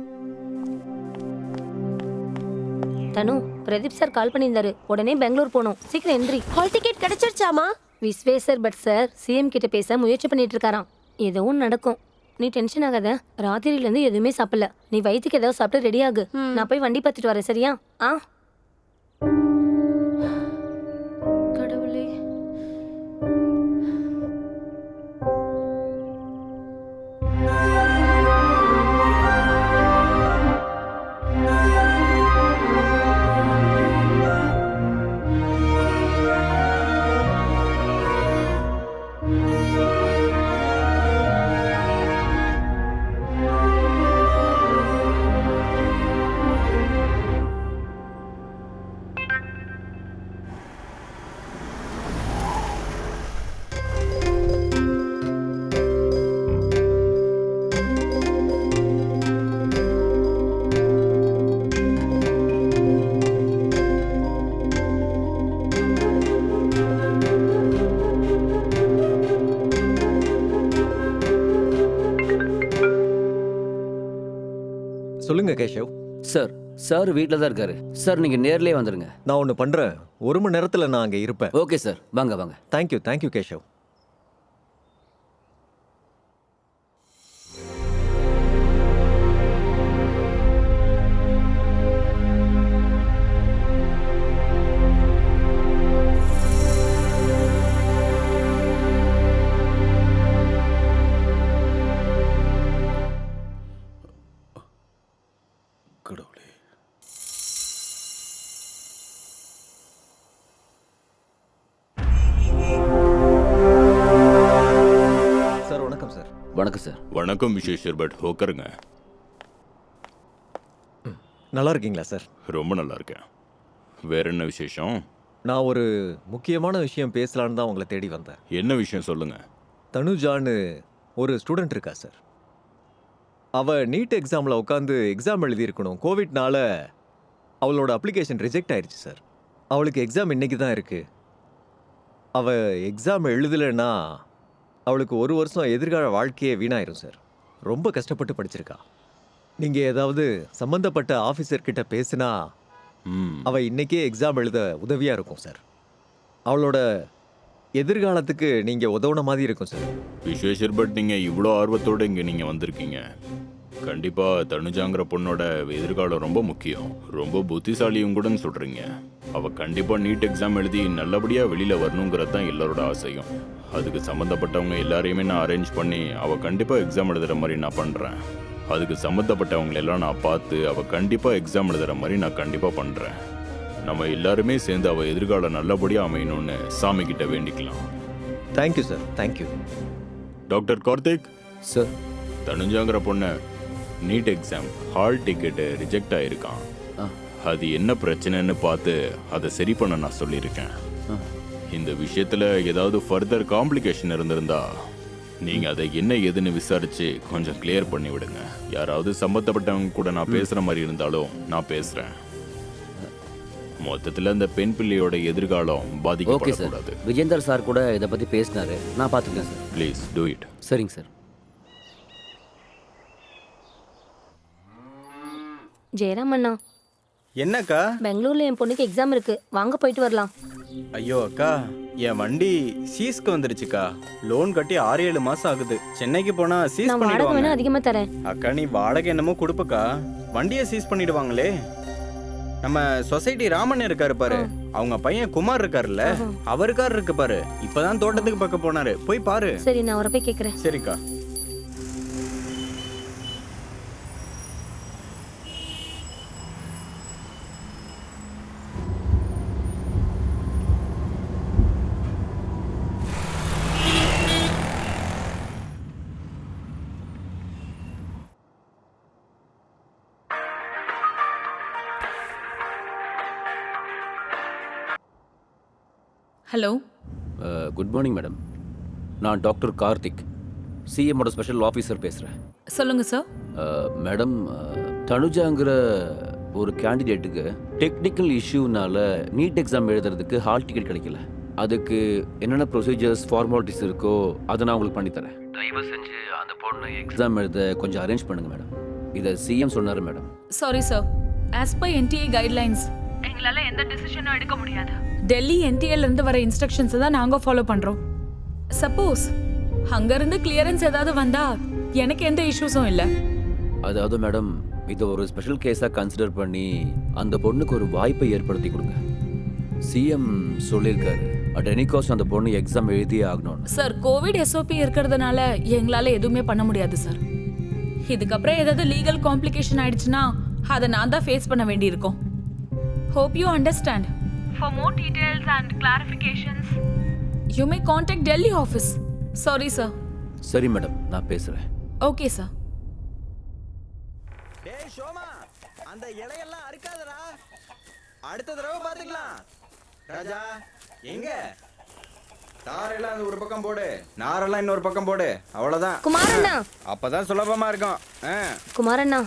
தனு, பிரதீப் சார் கால் பண்ணியிருந்தாரு. உடனே பெங்களூர் போகணும். சீக்கிரம் என்ட்ரி. ஹால் டிக்கெட் கிடைச்சிருச்சாமா? விஸ்வேஸ்வர் பட் சார் சிஎம் கிட்ட பேச முயற்சி பண்ணிட்டு இருக்காராம். எதுவும் நடக்கும், நீ டென்ஷன் ஆகாத. ராத்திரியிலேருந்து எதுவுமே சாப்பிடல. நீ வயிற்றுக்கு ஏதாவது சாப்பிட்டு ரெடி ஆகு. நான் போய் வண்டி பார்த்துட்டு வரேன், சரியா? ஆ. கடவுளே. சொல்லுங்க கேஷவ். சார் சார் வீட்டில் தான் இருக்காரு. சார் நீங்கள் நேர்லேயே வந்துடுங்க. நான் ஒன்று பண்றேன், 1 மணி நேரத்தில் நான் அங்கே இருப்பேன். ஓகே சார், வாங்க வாங்க. தேங்க்யூ கேஷவ். கடவுளே. சார் வணக்கம் சார். வணக்கம் சார். வணக்கம் விஸ்வேஸ்வர் பட், உட்காருங்க. நல்லா இருக்கீங்களா சார்? ரொம்ப நல்லா இருக்கேன். வேற என்ன விசேஷம்? நான் ஒரு முக்கியமான விஷயம் பேசலான்னு தான் உங்களை தேடி வந்தேன். என்ன விஷயம் சொல்லுங்க. தனுஜான்னு ஒரு ஸ்டூடெண்ட் இருக்கா சார். அவ நீட் எக்ஸாமில் உட்காந்து எக்ஸாம் எழுதியிருக்கணும். கோவிட்னால அவளோட அப்ளிகேஷன் ரிஜெக்ட் ஆயிடுச்சு சார். அவளுக்கு எக்ஸாம் இன்னைக்கு தான் இருக்கு. அவள் எக்ஸாம் எழுதலைன்னா அவளுக்கு 1 வருஷம் எதிர்கால வாழ்க்கையே வீணாயிரும் சார். ரொம்ப கஷ்டப்பட்டு படிச்சிருக்கா. நீங்கள் ஏதாவது சம்மந்தப்பட்ட ஆஃபீஸர்கிட்ட பேசுனா அவள் இன்னைக்கே எக்ஸாம் எழுத உதவியாக இருக்கும் சார். அவளோட எதிர்காலத்துக்கு நீங்கள் உதவுன மாதிரி இருக்கும் சார். விஸ்வேஸ்வர் பட், நீங்கள் இவ்வளோ ஆர்வத்தோடு இங்கே நீங்கள் வந்திருக்கீங்க. கண்டிப்பாக தனுஜாங்கிற பொண்ணோட எதிர்காலம் ரொம்ப முக்கியம். ரொம்ப புத்திசாலியும் கூடன்னு சொல்கிறீங்க. அவள் கண்டிப்பாக நீட் எக்ஸாம் எழுதி நல்லபடியாக வெளியில் வரணுங்கிறது தான் எல்லாரோட ஆசையும். அதுக்கு சம்மந்தப்பட்டவங்க எல்லாரையுமே நான் அரேஞ்ச் பண்ணி அவள் கண்டிப்பாக எக்ஸாம் எழுதுகிற மாதிரி நான் பண்ணுறேன். அதுக்கு சம்மந்தப்பட்டவங்களெல்லாம் நான் பார்த்து அவள் கண்டிப்பாக எக்ஸாம் எழுதுகிற மாதிரி நான் கண்டிப்பாக பண்ணுறேன். நம்ம எல்லாருமே சேர்ந்து அவள் எதிர்காலம் நல்லபடியாக அமையணும்னு சாமி கிட்ட வேண்டிக்கலாம். Thank you sir, thank you. Doctor Karthik sir, தனுஜாங்கிற பொண்ணை NEET exam hall ticket reject ஆகிருக்கான். அது என்ன பிரச்சனைன்னு பார்த்து அதை சரி பண்ண நான் சொல்லியிருக்கேன். இந்த விஷயத்தில் ஏதாவது ஃபர்தர் காம்ப்ளிகேஷன் இருந்திருந்தா நீங்கள் அதை என்ன ஏதுன்னு விசாரித்து கொஞ்சம் கிளியர் பண்ணி விடுங்க. யாராவது சம்மந்தப்பட்டவங்க கூட நான் பேசுகிற மாதிரி இருந்தாலும் நான் பேசுகிறேன். மொத்தத்தில் அந்த பெண் பிள்ளையோட எதிர்காலம் பாதிக்கப்படக்கூடாது. விஜேந்தர் சார் கூட இதை பற்றி பேசினாரு. நான் பார்த்துக்கிறேன் சார். Please do it. சரிங்க சார். ஜெயராம் அண்ணா. என்னக்கா? பெங்களூர்ல என் பொண்ணுக்கு எக்ஸாம் இருக்கு, வாங்க போயிட்டு வரலாம். ஐயோ அக்கா, என் வண்டி சீஸ்க்கு வந்துருச்சுக்கா. லோன் கட்டி 6-7 மாசம் ஆகுது. சென்னைக்கு போனா சீஸ் நான் வாடகை வேணா பண்ணிடுவாங்க. அதிகமா தரேன். அக்கா நீ வாடகை என்னமோ கொடுப்பக்கா, வண்டியை சீஸ் பண்ணிடுவாங்களே. நம்ம சொசைட்டி ராமன் இருக்காரு பாரு, அவங்க பையன் குமார் இருக்காருல்ல, அவர் கார் இருக்கு பாரு, இப்பதான் தோட்டத்துக்கு பக்கம் போனாரு, போய் பாரு. சரி, நான் அவரை போய் கேட்கறேன். சரிக்கா. Hello, good morning madam. நான் டாக்டர் கார்த்திக், சிஎம்மோட ஸ்பெஷல் ஆஃபீஸர் பேசுகிறேன். சொல்லுங்க சார். மேடம், தனுஜாங்கிற ஒரு கேண்டிடேட்டுக்கு டெக்னிக்கல் இஷ்யூனால நீட் எக்ஸாம் எழுதுறதுக்கு ஹால் டிக்கெட் கிடைக்கல. அதுக்கு என்னென்ன ப்ரொசீஜர்ஸ் ஃபார்மாலிட்டிஸ் இருக்கோ அதை நான் உங்களுக்கு பண்ணித்தரேன். தயவு செஞ்சு அந்த பொண்ணு எக்ஸாம் எழுத கொஞ்சம் அரேஞ்ச் பண்ணுங்க மேடம். இதை சிஎம் சொன்னார் madam. Sorry sir, as by NDA guidelines எங்களால எந்த டிசிஷனும் எடுக்க முடியாது. டெல்லி என்டிஏல இருந்து வர இன்ஸ்ட்ரக்ஷன்ஸ் தான் நாங்க ஃபாலோ பண்றோம். சப்போஸ் அங்க இருந்து கிளியரன்ஸ் ஏதாவது வந்தா எனக்கு எந்த இஷ்யூஸும் இல்ல. அதாவது மேடம், இது ஒரு ஸ்பெஷல் கேஸாக கன்சிடர் பண்ணி அந்த பொண்ணுக்கு ஒரு வாய்ப்பை ஏற்படுத்தி கொடுங்க. சிஎம் சொல்லியிருக்காரு, அட் எனி காஸ்ட் அந்த பொண்ணு எக்ஸாம் எழுதியே ஆகணும்னு. சார், கோவிட் எஸ்ஓபி இருக்கிறதுனால எங்களால எதுவுமே பண்ண முடியாது சார். இதுக்கப்புறம் ஏதாவது லீகல் காம்ப்ளிகேஷன் ஆயிடுச்சுன்னா அதை நான் தான் ஃபேஸ் பண்ண வேண்டியிருக்கும். Hope you understand. For more details and clarifications, You may contact Delhi office. Sorry, sir. சரி மேடம், நான் பேசுகிறேன். Okay, sir. டேய் ஷோமா, அந்த இலையெல்லாம் அறுக்காதடா, அடுத்த தடவை பாத்துக்கலாம். ராஜா எங்க? தாரெல்லாம் அந்த ஒரு பக்கம் போடு, நாரெல்லாம் இன்னொரு பக்கம் போடு, அவ்வளவுதான். குமாரண்ணா, அப்பதான் சுலபமா இருக்கும். குமாரண்ணா,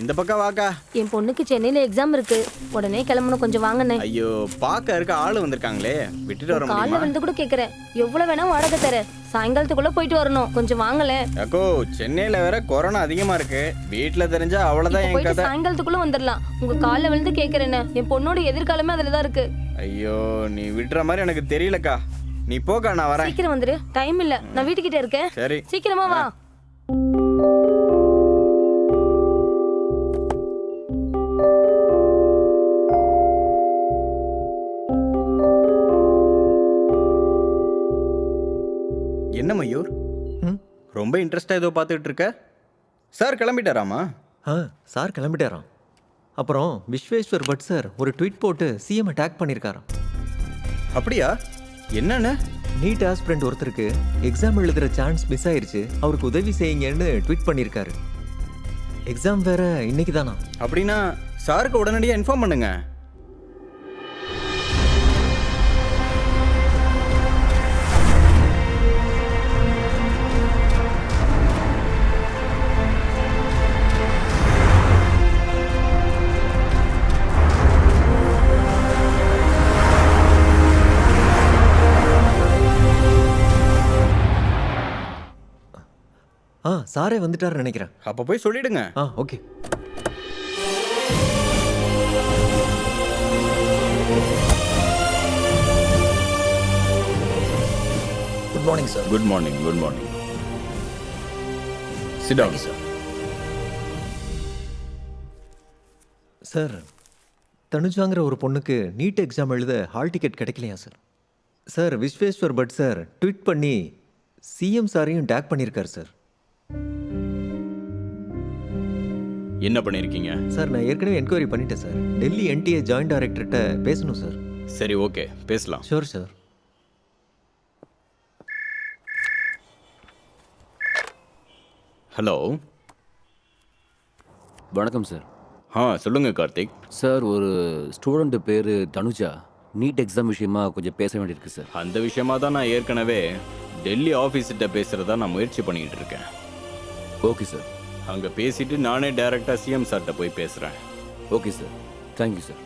இந்த பக்கம் வாக்கா. என் பொண்ணுக்கு சென்னையில எக்ஸாம் இருக்கு, உடனே கிளம்பணும், கொஞ்சம் வாங்கண்ணே. ஐயோ, பாக்க இருக்க ஆளு வந்திருக்காங்களே, விட்டுட்டு வர காலைல முடியுமா? வந்து கூட கேக்குறேன், எவ்வளவு வேணா வாடகை தர, சாயங்காலத்துக்குள்ள போயிட்டு வரணும், கொஞ்சம் வாங்கல. அக்கோ, சென்னையில வேற கொரோனா அதிகமா இருக்கு, வீட்டுல தெரிஞ்சா அவ்வளவுதான் என் போயிட்டு கதை. சாயங்காலத்துக்குள்ள வந்துடலாம். உங்க கால்ல விழுந்து கேக்குறேன்னு, என் பொண்ணோட எதிர்காலமே அதுலதான் இருக்கு. ஐயோ, நீ விட்டுற மாதிரி எனக்கு தெரியலக்கா, நீ போக்கா, நான் வரேன். சீக்கிரம் வந்துரு, டைம் இல்ல, நான் வீட்டுக்கிட்ட இருக்கேன். சரி, சீக்கிரமா வா. என்ன மயூர், ரொம்ப இன்ட்ரெஸ்டா ஏதோ பார்த்துட்டு இருக்க? சார் கிளம்பிட்டாராமா? சார் கிளம்பிட்டாராம். அப்புறம் விஸ்வேஸ்வர் பட் சார் ஒரு ட்வீட் போட்டு சிஎம் டேக் பண்ணியிருக்காராம். அப்படியா? என்னன்னு? நீட் ஆஸ்பிரண்ட் ஒருத்தருக்கு எக்ஸாம் எழுதுகிற சான்ஸ் மிஸ் ஆயிருச்சு, அவருக்கு உதவி செய்யுங்கன்னு ட்வீட் பண்ணியிருக்காரு. எக்ஸாம் வேற இன்னைக்கு தானா? அப்படின்னா சாருக்கு உடனடியாக இன்ஃபார்ம் பண்ணுங்க. சாரே வந்துட்டாருன்னு நினைக்கிறேன். அப்போ போய் சொல்லிடுங்க. Okay. Good morning sir. Good morning. Good morning. Sit down sir. Sir, தனுஜாங்கிற ஒரு பொண்ணுக்கு நீட் எக்ஸாம் எழுத ஹால் டிக்கெட் கிடைக்கலையா sir? Sir, Visweswar Bhat sir tweet பண்ணி சிஎம் சாரையும் டேக் பண்ணியிருக்காரு சார். என்ன பண்ணியிருக்கீங்க? சார், நான் ஏற்கனவே என்கொயரி பண்ணிட்டேன் சார். டெல்லி என்டிஏ ஜாயிண்ட் டைரக்டர்கிட்ட பேசணும் சார். சரி, ஓகே, பேசலாம். Sure sir. ஹலோ, வணக்கம் சார். சொல்லுங்க கார்த்திக். சார், ஒரு ஸ்டூடெண்ட் பேர் தனுஜா, நீட் எக்ஸாம் விஷயமா கொஞ்சம் பேச வேண்டியிருக்கு சார். அந்த விஷயமா தான் நான் ஏற்கனவே டெல்லி ஆஃபீஸ்கிட்ட பேசுகிறதா நான் முயற்சி பண்ணிக்கிட்டு இருக்கேன். Okay sir. அங்கே பேசிட்டு நானே டைரெக்டாக சிஎம் சார்கிட்ட போய் பேசுகிறேன். Okay sir, thank you sir.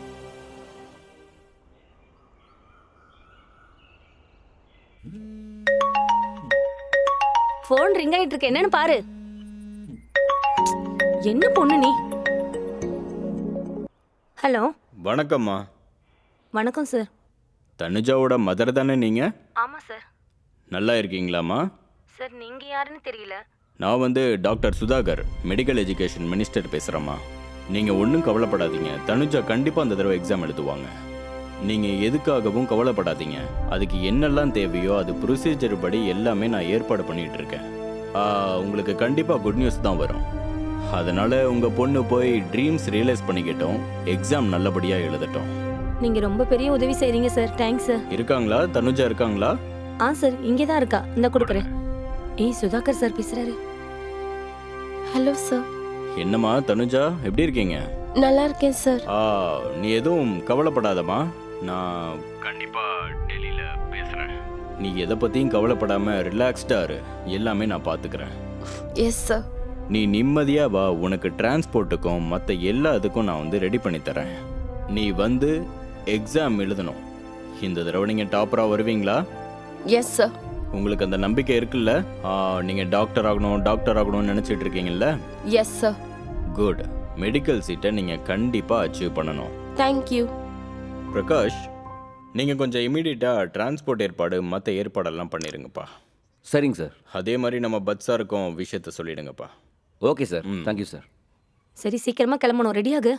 Phone ring ஆயிட்டு இருக்கு, என்னன்னு பாரு. என்ன பொண்ணு நீ? ஹலோ. வணக்கம்மா. வணக்கம் சார். தனுஜாவோட மதர் தானே நீங்கள்? ஆமா சார். நல்லா இருக்கீங்களாம்மா? சார் நீங்க யாருன்னு தெரியல. நான் doctor Sudhakar, medical education minister பேசுகிறேம்மா. நீங்கள் ஒன்றும் கவலைப்படாதீங்க, தனுஜா கண்டிப்பாக அந்த தடவை எக்ஸாம் எழுதுவாங்க. நீங்கள் எதுக்காகவும் கவலைப்படாதீங்க. அதுக்கு என்னெல்லாம் தேவையோ அது ப்ரொசீஜர் படி எல்லாமே நான் ஏற்பாடு பண்ணிகிட்டு இருக்கேன். உங்களுக்கு கண்டிப்பாக குட் நியூஸ் தான் வரும். அதனால் உங்கள் பொண்ணு போய் ட்ரீம்ஸ் ரியலைஸ் பண்ணிக்கிட்டோம், எக்ஸாம் நல்லபடியாக எழுதட்டும். நீங்க ரொம்ப பெரிய உதவி செய்றீங்க சார். Thanks sir. இருக்காங்களா தனுஜா? இருக்காங்களா? சார் இங்கே தான் இருக்கா. இந்த கொடுக்குறேன். சுதாகர் சார் பேசுறாரு. Hello sir. என்னம்மா தனுஜா, எப்படி இருக்கீங்க? நல்லா இருக்கேன் சார். நீ எதுவும் கவலைப்படாதம்மா, நான் கண்டிப்பாக டெல்லியில் பேசுகிறேன். நீ எதை பற்றியும் கவலைப்படாமல் ரிலாக்ஸ்டாக இரு, எல்லாமே நான் பார்த்துக்கிறேன். Yes sir. நீ நிம்மதியாக வா, உனக்கு டிரான்ஸ்போர்ட்டுக்கும் மற்ற எல்லா இதுக்கும் நான் ரெடி பண்ணி தரேன். நீ எக்ஸாம் எழுதணும். இந்த தடவை நீங்கள் டாப்பராக வருவீங்களா? Yes sir. உங்களுக்கு அந்த நம்பிக்கை இருக்குல்ல? நீங்கள் டாக்டர் ஆகணும்னு நினச்சிட்டு இருக்கீங்கல்ல? Yes sir. குட். மெடிக்கல் சீட்டை நீங்கள் கண்டிப்பாக அச்சீவ் பண்ணணும். தேங்க்யூ. பிரகாஷ், நீங்கள் கொஞ்சம் இமீடியட்டாக டிரான்ஸ்போர்ட் ஏற்பாடு மற்ற ஏற்பாடெல்லாம் பண்ணிடுங்கப்பா. சரிங்க சார். அதே மாதிரி நம்ம பஸ் சாருக்கும் விஷயத்த சொல்லிடுங்கப்பா. Okay sir. Thank you sir. சரி சீக்கிரமா கிளம்பணும். ரெடியாகு.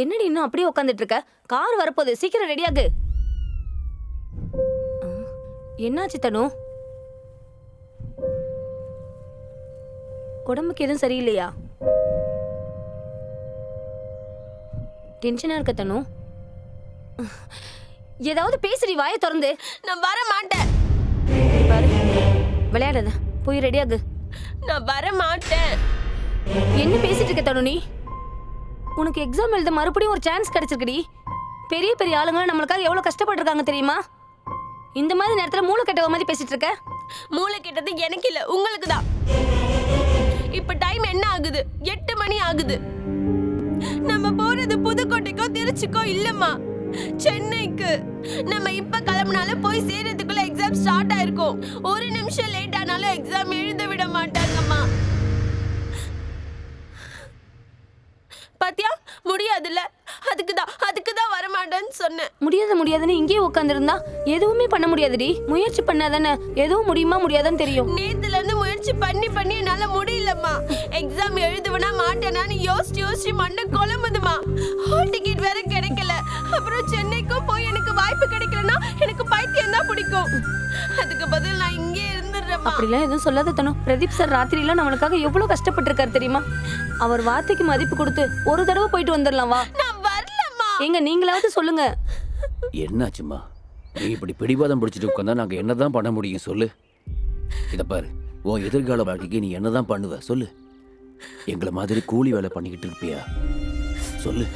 என்னடி இன்னும் அப்படியே உட்காந்துட்டு இருக்க? கார் வரப்போகுது, சீக்கிரம் ரெடியாகு. என்னாச்சு தனு? உடம்புக்கு எதுவும் சரியில்லையா? டென்ஷனா இருக்க தனு? ஏதாவது பேசுடி, வாயை திறந்து. நான் வர மாட்டேன். பாரு, விளையாடாத, போய் ரெடியாகு. நான் வர மாட்டேன். என்ன பேசிட்டு இருக்க தனு நீ? உனக்கு எக்ஸாம் எழுத மறுபடியும் ஒரு சான்ஸ் கிடைச்சிருக்குடி. பெரிய பெரிய ஆளுங்க நம்மளுக்காக எவ்வளவு கஷ்டப்பட்டிருக்காங்க தெரியுமா? இந்த மாதிரி நேரத்துல மூளை கெட்டவ மாதிரி பேசிட்டு இருக்க. மூளை கெட்டது எனக்கு இல்ல, உங்களுக்கு தான். இப்ப டைம் என்ன ஆகுது? 8 மணி ஆகுது. நம்ம போறது புதுக்கோட்டைக்கோ திருச்சிக்கோ இல்லம்மா, சென்னைக்கு. நம்ம இப்ப கிளம்பினாலும் போய் சேர்றதுக்குள்ள எக்ஸாம் ஸ்டார்ட் ஆயிருக்கும். ஒரு நிமிஷம் லேட் ஆனாலும் எக்ஸாம் எழுத விட மாட்டாங்கம்மா. பாத்தியா, முடியாதுல்ல. அதுக்குதான் வர மாட்டேன்னு சொன்னேன். முடியாதுன்னு இங்கேயே உட்காந்துருந்தா எதுவுமே பண்ண முடியாதுடி. முயற்சி பண்ணாதானே எதுவும் முடியுமா முடியாதான்னு தெரியும். நேத்துல இருந்து முயற்சி பண்ணி என்னால முடியலம்மா. எக்ஸாம் எழுதுவனா மாட்டேனான்னு யோசிச்சு மண்டை குழம்புதுமா. ஹால் டிக்கெட் வேற கிடைக்கல. அப்புறம் சென்னைக்கும் போய் எனக்கு வாய்ப்பு கிடைக்கலன்னா எனக்கு பைத்தியம் தான் பிடிக்கும். அதுக்கு பதில் நான் இங்கே இருந்துடுறேம்மா. அப்படிலாம் எதுவும் சொல்லாத தனு. பிரதீப் சார் ராத்திரியில நம்மளுக்காக எவ்வளவு கஷ்டப்பட்டிருக்காரு தெரியுமா? அவர் வார்த்தைக்கு மதிப்பு கொடுத்து ஒரு தடவை போயிட்டு வந்துடலாம் வா. நான் வரலம்மா. எங்க நீங்களாவது சொல்லுங்க. என்னாச்சுமா? நீ இப்படி பிடிவாதம் பிடிச்சிட்டு உட்காந்தா நாங்கள் என்னதான் பண்ண முடியும் சொல்லு? இதை பாரு, உன் எதிர்கால வாழ்க்கைக்கு நீ என்னதான் பண்ணுவ சொல்லு? எங்களை மாதிரி கூலி வேலை பண்ணிக்கிட்டு இருப்பியா சொல்லு?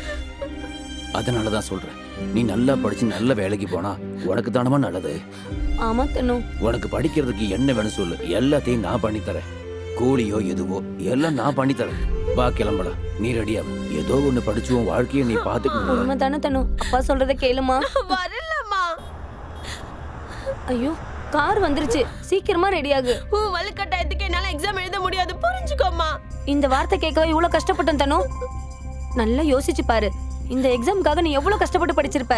அதனால தான் சொல்கிறேன், நீ நல்லா படித்து நல்ல வேலைக்கு போனா உனக்கு தானமா நல்லது. ஆமா தனு. உனக்கு படிக்கிறதுக்கு என்ன வேணும் சொல்லு, எல்லாத்தையும் நான் பண்ணித்தரேன். கூலியோ எதுவோ எல்லாம் நான் பண்ணித்தரேன். வா கிளம்பலாம், நீ ரெடியா? ஏதோ ஒன்று படிச்சு உன் வாழ்க்கையை நீ பார்த்துக்கணும். உண்மை தானே தனு? அப்பா சொல்றத கேளுமா. வரலம்மா. ஐயோ, கார் வந்துருச்சு, சீக்கிரமா ரெடியாகு. வலுக்கட்டாயத்துக்கு என்னால எக்ஸாம் எழுத முடியாது, புரிஞ்சுக்கோமா. இந்த வார்த்தை கேட்கவே இவ்வளவு கஷ்டப்பட்டேன் தனு. நல்லா யோசிச்சு பாரு, இந்த எக்ஸாமுக்காக நீ எவ்வளவு கஷ்டப்பட்டு படிச்சிருப்ப.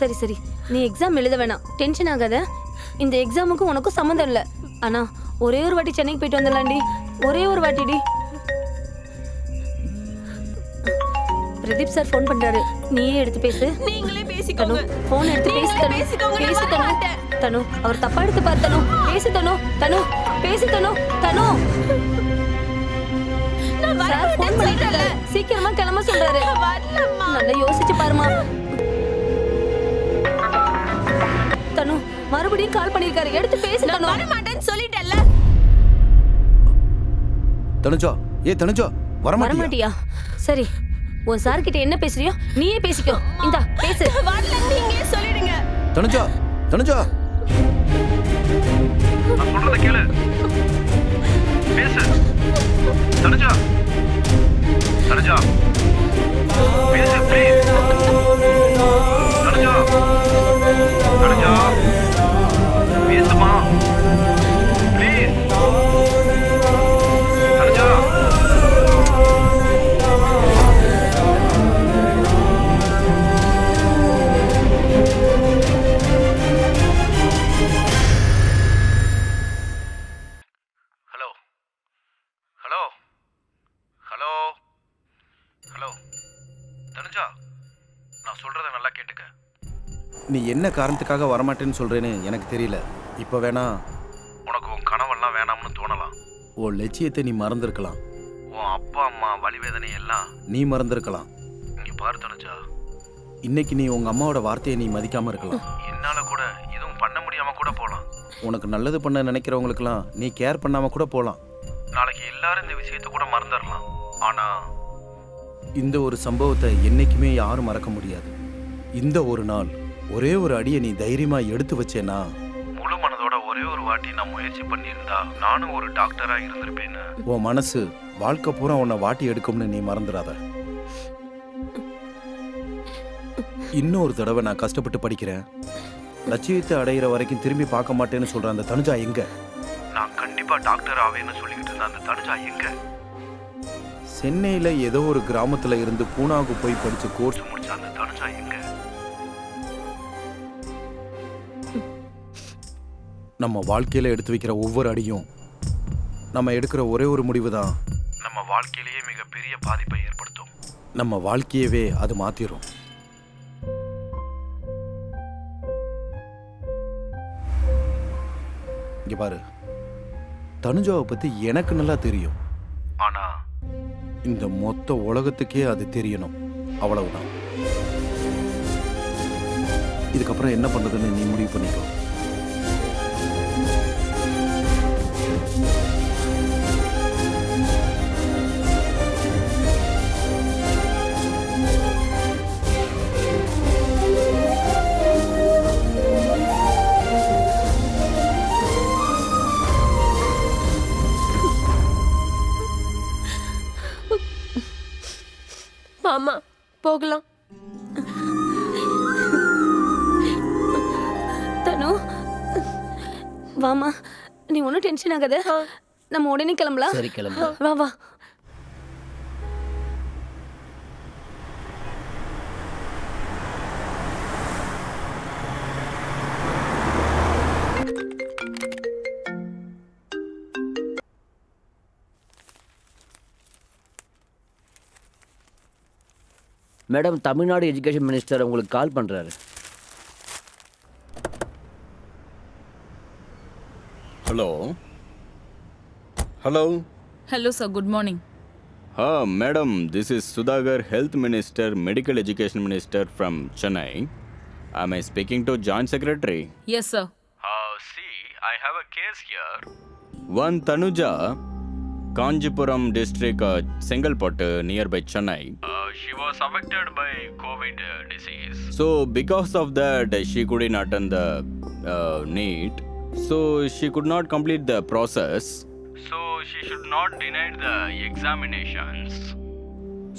சரி சரி, நீ எக்ஸாம் எழுத வேணாம், டென்ஷன் ஆகாத. இந்த எக்ஸாமுக்கும் உனக்கும் சம்மந்தம் இல்லை. ஆனா ஒரே ஒரு வாட்டி சென்னைக்கு போயிட்டு வந்துடலாண்டி, ஒரே ஒரு வாட்டிடி. பிரதீப் சார் ஃபோன் பண்றாரு, நீயே எடுத்து பேசு. நீங்களே பேசிக்கோங்க. ஃபோன் எடுத்து பேசு தனு. பேசு தனு. தனு, அவர் தப்பா எடுத்து பாரு தனு. பேசு தனு. தனு பேசு தனு. தனு, சார் ஃபோன் பண்ணிட்டாரு, சீக்கிரமா கிளம்ப சொல்றாரு. நல்லா யோசிச்சு பாருமா. தனு மறுபடியும் கால் பண்ணிருக்காரு, எடுத்து பேசு தனு. வர மாட்டேன்னு சொல்லிட்டேன்ல. தனுஜா, தனுஜா வர மாட்டியா? சரி, உன் சார் கிட்ட என்ன பேசுறியோ நீயே பேசிக்கோ. இந்தா பேசு. வரல, நீங்களே சொல்லிடுங்க. தனுஜா, தனுஜா நான் சொல்றத கேளு, பேசு. தனுஜா, தனுஜா பேசு ப்ளீஸ். தனுஜா, தனுஜா பேசுமா. சொல்கிறத நல்லா கேட்டுக்க. நீ என்ன காரணத்துக்காக வரமாட்டேன்னு சொல்கிறேன்னு எனக்கு தெரியல. இப்போ வேணா உனக்கு உன் கனவெல்லாம் வேணாம்னு தோணலாம். உன் லட்சியத்தை நீ மறந்துருக்கலாம். உன் அப்பா அம்மா வலிவேதனை எல்லாம் நீ மறந்துருக்கலாம். இங்கே பாரு தனுஜா, இன்னைக்கு நீ உங்கள் அம்மாவோட வார்த்தையை நீ மதிக்காமல் இருக்கலாம். என்னால் கூட எதுவும் பண்ண முடியாமல் கூட போகலாம். உனக்கு நல்லது பண்ண நினைக்கிறவங்களுக்கெல்லாம் நீ கேர் பண்ணாமல் கூட போகலாம். நாளைக்கு எல்லாரும் இந்த விஷயத்தை கூட மறந்துடலாம். ஆனால் இந்த ஒரு சம்பவத்தை என்றைக்குமே யாரும் மறக்க முடியாது. இந்த ஒரு நாள் ஒரே ஒரு அடியை நீ தைரியமாக எடுத்து வச்சேன்னா முழு மனதோட ஒரே ஒரு வாட்டி நான் முயற்சி பண்ணியிருந்தா நானும் ஒரு டாக்டராக இருந்திருப்பேன்னு. உன் மனசு வாழ்க்கை பூரா உன்னை வாட்டி எடுக்கும்னு நீ மறந்துடாத. இன்னொரு தடவை நான் கஷ்டப்பட்டு படிக்கிறேன், லட்சியத்தை அடையிற வரைக்கும் திரும்பி பார்க்க மாட்டேன்னு சொல்ற அந்த தனுஜா எங்க? நான் கண்டிப்பா டாக்டர் ஆவேன்னு சொல்லிக்கிட்டு இருந்த அந்த தனுஜா எங்க? சென்னையில ஏதோ ஒரு கிராமத்துல இருந்து பூனாவுக்கு போய் படிச்சு கோர்ஸ் முடிச்ச அந்த தனுஜா எங்க? நம்ம வாழ்க்கையில எடுத்து வைக்கிற ஒவ்வொரு அடியும், நம்ம எடுக்கிற ஒரே ஒரு முடிவு தான் நம்ம வாழ்க்கையிலேயே மிகப்பெரிய பாதிப்பை ஏற்படுத்தும். நம்ம வாழ்க்கையவே அது மாத்திரும். இங்க பாரு, தனுஜாவை பத்தி எனக்கு நல்லா தெரியும். ஆனா இந்த மொத்த உலகத்துக்கே அது தெரியணும், அவ்வளவுதான். இதுக்கப்புறம் என்ன பண்றதுன்னு நீ முடிவு பண்ணிக்கோ. மாமா போகலாம். தனு வாமா, நீ ஒன்றும் டென்ஷன் ஆகாத, நம்ம உடனே கிளம்பலாம். சரி, கிளம்பு. வா வா. மேடம், தமிழ்நாடு எஜுகேஷன் மினிஸ்டர் உங்களுக்கு கால் பண்ணுறாரு. Hello hello hello sir, good morning. Madam, this is Sudhakar, health minister, medical education minister from Chennai. Am I speaking to Joint Secretary? Yes sir. See, I have a case here. One Tanuja, Kanjipuram district, Sengalpattu, nearby Chennai. She was affected by COVID disease. So because of that, she couldn't attend the NEET. So she could not complete the process. So she should not deny the examinations.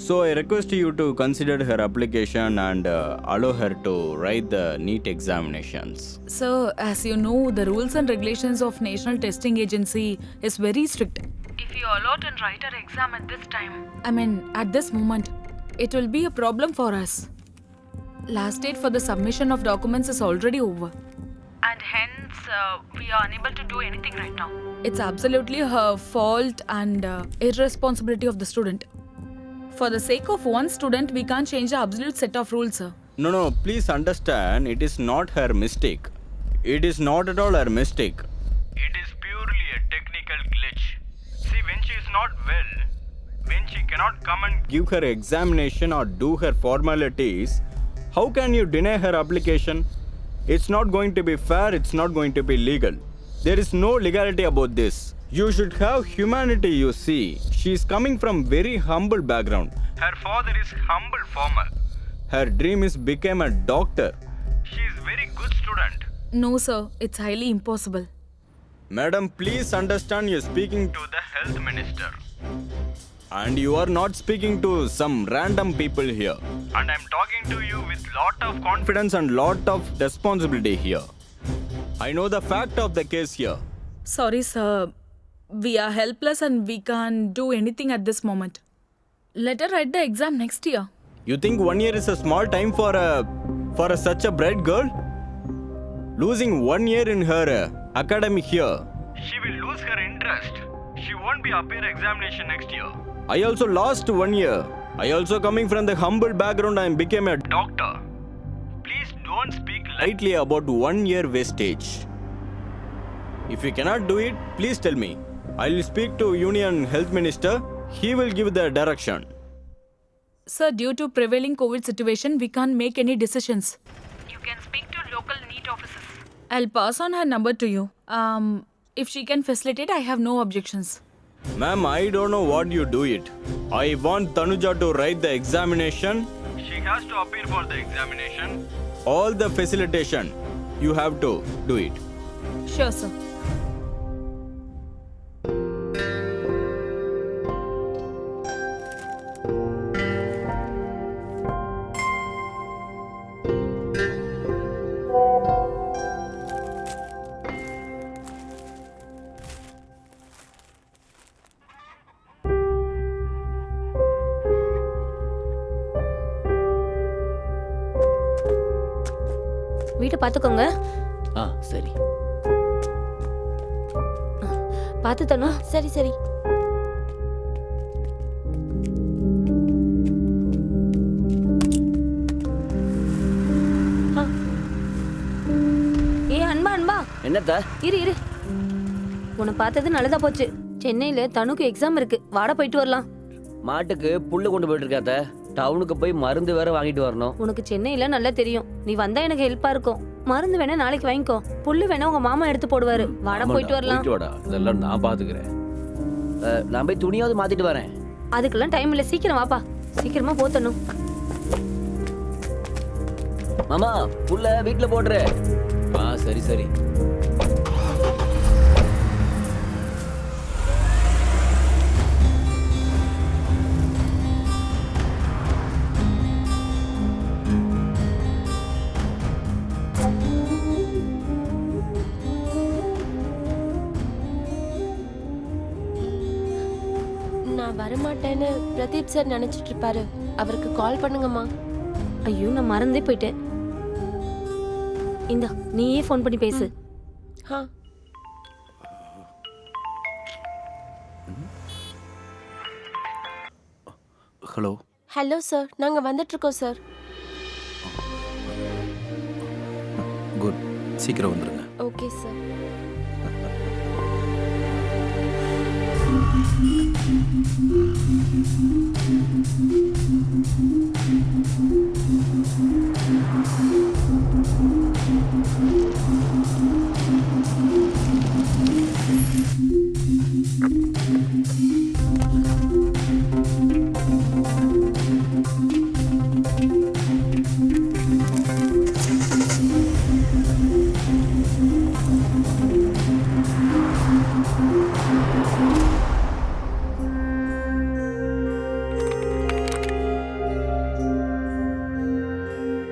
So I request you to consider her application and allow her to write the NEET examinations. So, as you know, the rules and regulations of National Testing Agency is very strict. If you allot and write her exam at this time, I mean, at this moment, it will be a problem for us. Last date for the submission of documents is already over. and hence we are unable to do anything right now. It's absolutely her fault and irresponsibility of the student. For the sake of one student, we can't change the absolute set of rules, sir. No, please understand, it is not her mistake. It is not at all her mistake. It is purely a technical glitch. See, when she is not well, when she cannot come and give her examination or do her formalities, how can you deny her application? It's not going to be fair, it's not going to be legal. There is no legality about this. You should have humanity, you see. She is coming from very humble background. Her father is humble farmer. Her dream is become a doctor. She is very good student. No, sir, it's highly impossible. Madam, please understand, you're speaking to the health minister. And you are not speaking to some random people here. And I'm talking to you with lot of confidence and lot of responsibility here. I know the fact of the case here. Sorry, sir. We are helpless and we can't do anything at this moment. Let her write the exam next year. You think 1 year is a small time for such a bright girl? Losing 1 year in her academic here, she will lose her interest. She won't be appear examination next year. I also lost 1 year. I also coming from the humble background and became a doctor. Please don't speak lightly about 1 year wastage. If you cannot do it, please tell me. I will speak to Union Health Minister. He will give the direction. Sir, due to prevailing COVID situation, we can't make any decisions. You can speak to local NEET officers. I'll pass on her number to you. If she can facilitate, I have no objections. Ma'am, I don't know what you do it. I want Tanuja to write the examination. She has to appear for the examination. All the facilitation, you have to do it. Sure, sir. வீட்டை பார்த்துக்கோங்க. சரி. பார்த்து தனு. சரி சரி. அன்பா அன்பா. என்னத்தா? இரு. உன்னை பார்த்தது நல்லதா போச்சு. சென்னையில தனுக்கு எக்ஸாம் இருக்கு. வாட போயிட்டு வரலாம். மாட்டுக்கு புல்லு கொண்டு போயிட்டு இருக்காத்த. டவுனுக்கு போய் மருந்து வேற வாங்கிட்டு வரணும். உனக்கு சென்னையில நல்லா தெரியும். நீ வந்தா எனக்கு ஹெல்ப்பா இருக்கும். மருந்து வேணா நாளைக்கு வாங்கிக்கோ. புல்லு வேணா உங்க மாமா எடுத்து போடுவாரு. வாட போயிட்டு வரலாம். இதெல்லாம் நான் பாத்துக்கிறேன். நான் போய் துணியாவது மாத்திட்டு வரேன். அதுக்கெல்லாம் டைம் இல்ல. சீக்கிரம் வாப்பா. சீக்கிரமா போத்தணும். மாமா புல்ல வீட்டுல போடுற. சரி. நான் வரமாட்டேன்னு பிரதீப் சார் நினைச்சிட்டு இருப்பாரு. அவருக்கு கால் பண்ணுங்கம்மா. ஐயோ, நான் மறந்தே போயிட்டேன். இந்தா, நீயே ஃபோன் பண்ணி பேசு. ஹலோ. ஹலோ சார், நாங்க வந்துட்டு இருக்கோம் சார். குட். சீக்கிரம் வந்துருங்க. Okay sir.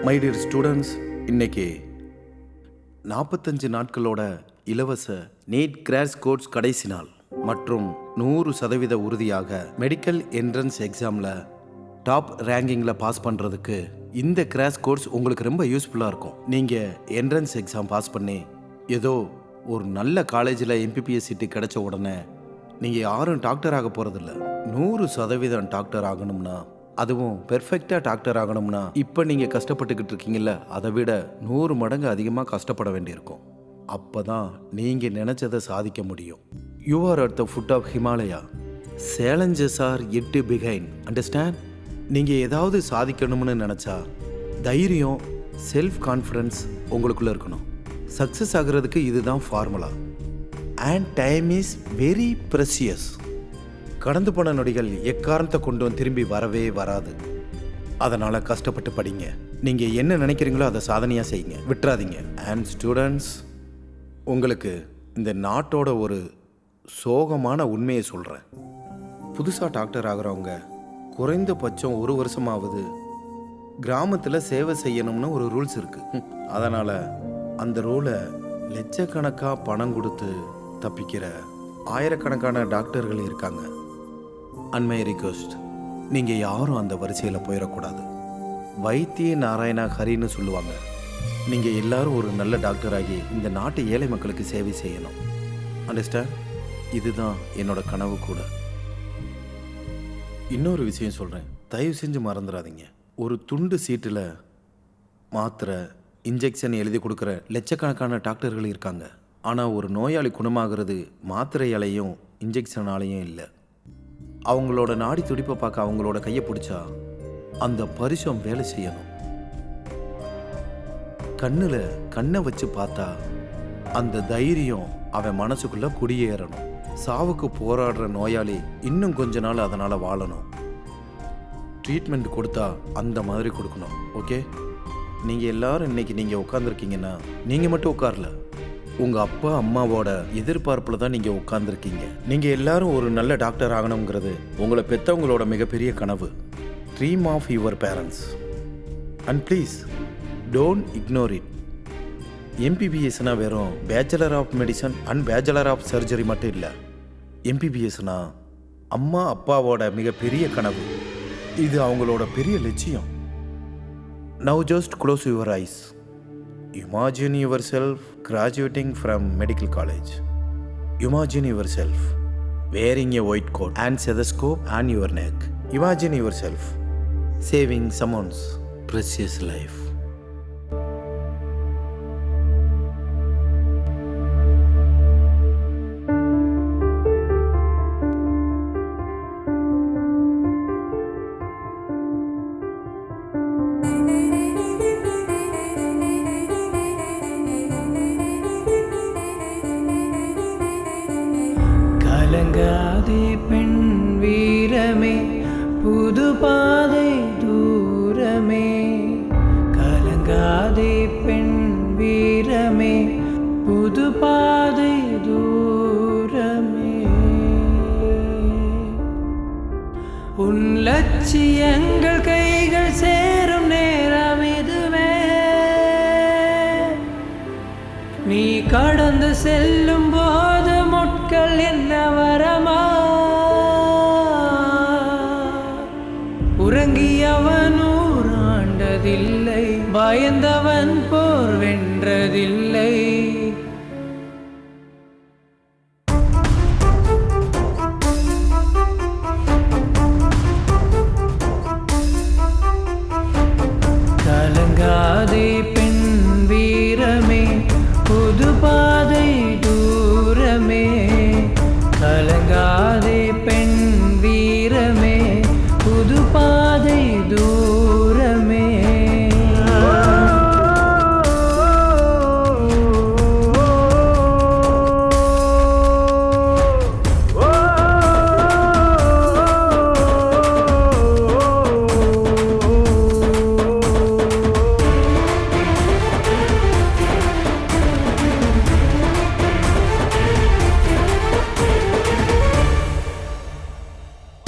My dear students, இன்னைக்கு 45 நாட்களோட இலவச நீட் கிராஷ் கோர்ஸ் கடைசி நாள் மற்றும் 100% உறுதியாக மெடிக்கல் என்ட்ரன்ஸ் எக்ஸாமில் டாப் ரேங்கிங்கில் பாஸ் பண்ணுறதுக்கு இந்த கிராஷ் கோர்ஸ் உங்களுக்கு ரொம்ப யூஸ்ஃபுல்லாக இருக்கும். நீங்கள் என்ட்ரன்ஸ் எக்ஸாம் பாஸ் பண்ணி ஏதோ ஒரு நல்ல காலேஜில் எம்பிபிஎஸ் சீட்டு கிடைச்ச உடனே நீங்கள் யாரும் டாக்டர் ஆக போகிறதில்ல. 100% டாக்டர் ஆகணும்னா, அதுவும் பெர்ஃபெக்டாக டாக்டர் ஆகணும்னா இப்போ நீங்கள் கஷ்டப்பட்டுக்கிட்டு இருக்கீங்கல்ல, அதை விட 100 மடங்கு அதிகமாக கஷ்டப்பட வேண்டியிருக்கும். அப்போ தான் நீங்கள் நினச்சதை சாதிக்க முடியும். You are at the foot of Himalaya. Challenges are yet behind. Understand? நீங்கள் ஏதாவது சாதிக்கணும்னு நினச்சா தைரியம், செல்ஃப் கான்ஃபிடன்ஸ் உங்களுக்குள்ளே இருக்கணும். சக்ஸஸ் ஆகிறதுக்கு இதுதான் formula. And time is very precious. கடந்து போன நொடிகள் எக்காரணத்தை கொண்டும் திரும்பி வரவே வராது. அதனால் கஷ்டப்பட்டு படிங்க. நீங்கள் என்ன நினைக்கிறீங்களோ அதை சாதனையாக செய்யுங்க, விட்டுறாதீங்க. அண்ட் ஸ்டூடெண்ட்ஸ், உங்களுக்கு இந்த நாட்டோட ஒரு சோகமான உண்மையை சொல்கிறேன். புதுசாக டாக்டர் ஆகிறவங்க குறைந்தபட்சம் 1 வருஷமாவது கிராமத்தில் சேவை செய்யணும்னு ஒரு ரூல்ஸ் இருக்குது. அதனால் அந்த ரூலை லட்சக்கணக்காக பணம் கொடுத்து தப்பிக்கிற ஆயிரக்கணக்கான டாக்டர்கள் இருக்காங்க. அண்மை ரிக்வெஸ்ட், நீங்கள் யாரும் அந்த வரிசையில் போயிடக்கூடாது. வைத்திய நாராயணா ஹரின்னு சொல்லுவாங்க. நீங்கள் எல்லாரும் ஒரு நல்ல டாக்டராகி இந்த நாட்டு ஏழை மக்களுக்கு சேவை செய்யணும். அண்டர்ஸ்டாண்ட்? இதுதான் என்னோட கனவு கூட. இன்னொரு விஷயம் சொல்கிறேன், தயவு செஞ்சு மறந்துடாதீங்க. ஒரு துண்டு சீட்டில் மாத்திரை இன்ஜெக்ஷன் எழுதி கொடுக்குற லட்சக்கணக்கான டாக்டர்கள் இருக்காங்க. ஆனால் ஒரு நோயாளி குணமாகிறது மாத்திரையாலையும் இன்ஜெக்ஷனாலையும் இல்லை. அவங்களோட நாடி துடிப்பை பார்க்க அவங்களோட கையை பிடிச்சா அந்த பரிசம் வேலை செய்யணும். கண்ணில் கண்ணை வச்சு பார்த்தா அந்த தைரியம் அவன் மனசுக்குள்ளே குடியேறணும். சாவுக்கு போராடுற நோயாளி இன்னும் கொஞ்ச நாள் அதனால் வாழணும். ட்ரீட்மெண்ட் கொடுத்தா அந்த மாதிரி கொடுக்கணும். ஓகே, நீங்கள் எல்லாரும் இன்னைக்கு நீங்கள் உட்காந்துருக்கீங்கன்னா நீங்கள் மட்டும் உட்காரல, உங்கள் அப்பா அம்மாவோட எதிர்பார்ப்பில் தான் நீங்கள் உட்காந்துருக்கீங்க. நீங்கள் எல்லாரும் ஒரு நல்ல டாக்டர் ஆகணுங்கிறது உங்களை பெற்றவங்களோட மிகப்பெரிய கனவு. Dream of your parents and please don't ignore it. எம்பிபிஎஸ்னா வெறும் bachelor of medicine and bachelor of surgery மட்டும் இல்லை. எம்பிபிஎஸ்னா அம்மா அப்பாவோட மிகப்பெரிய கனவு. இது அவங்களோட பெரிய லட்சியம். Now just close your eyes. Imagine yourself graduating from medical college. Imagine yourself wearing a white coat and stethoscope on your neck. Imagine yourself saving someone's precious life. கலங்காதே பெண் வீரமே, புது பாதை தூரமே. கலங்காதே பெண் வீரமே, புது பாதை தூரமே. உன் லட்சியங்கள் கைகள் சேரும் நேரம் இதுவே. நீ கடந்து செல்லும் போது முட்கள் என்ன வரமா? உறங்கியவன் ஊராண்டதில்லை, பயந்தவன் போர் வென்றதில்லை. கலங்காதே பெண் வீரமே, புது பாதை தூரமே. கலங்காதே பெண் வீரமே, புது பாதை தூரமே.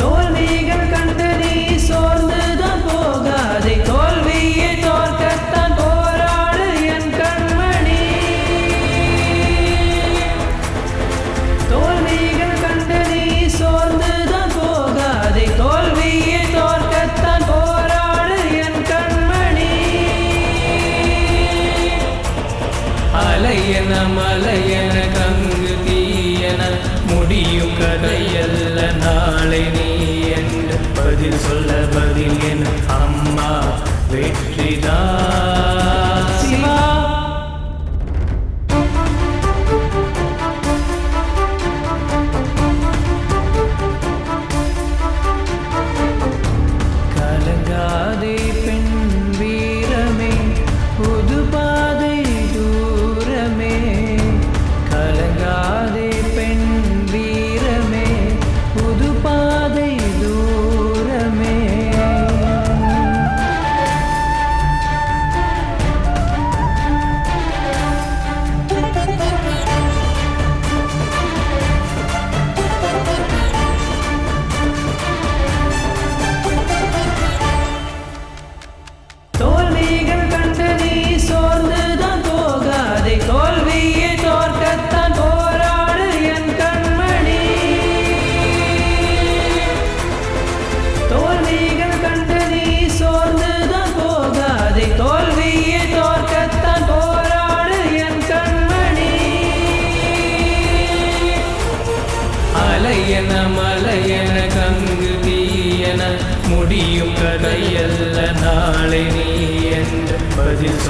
தோல்விகள் கண்டு நீ சோர்ந்துதான் போகாதே, தோல்வியை தோற்கத்தான் போராடு என் கண்மணி. தோல்விகள் கண்டு நீ சோர்ந்துதான் போகாதே, தோல்வியை தோற்கத்தான் போராடு என் கண்மணி. அலையன மலையன கங்கு தீயன முடியும் கதையல்ல நாளை நீ என்று பதில் சொல்ல பதில் என் அம்மா வெற்றிதான் சிவா. கலங்காதே பெண் வீரமே, புது பாதை தூரமே.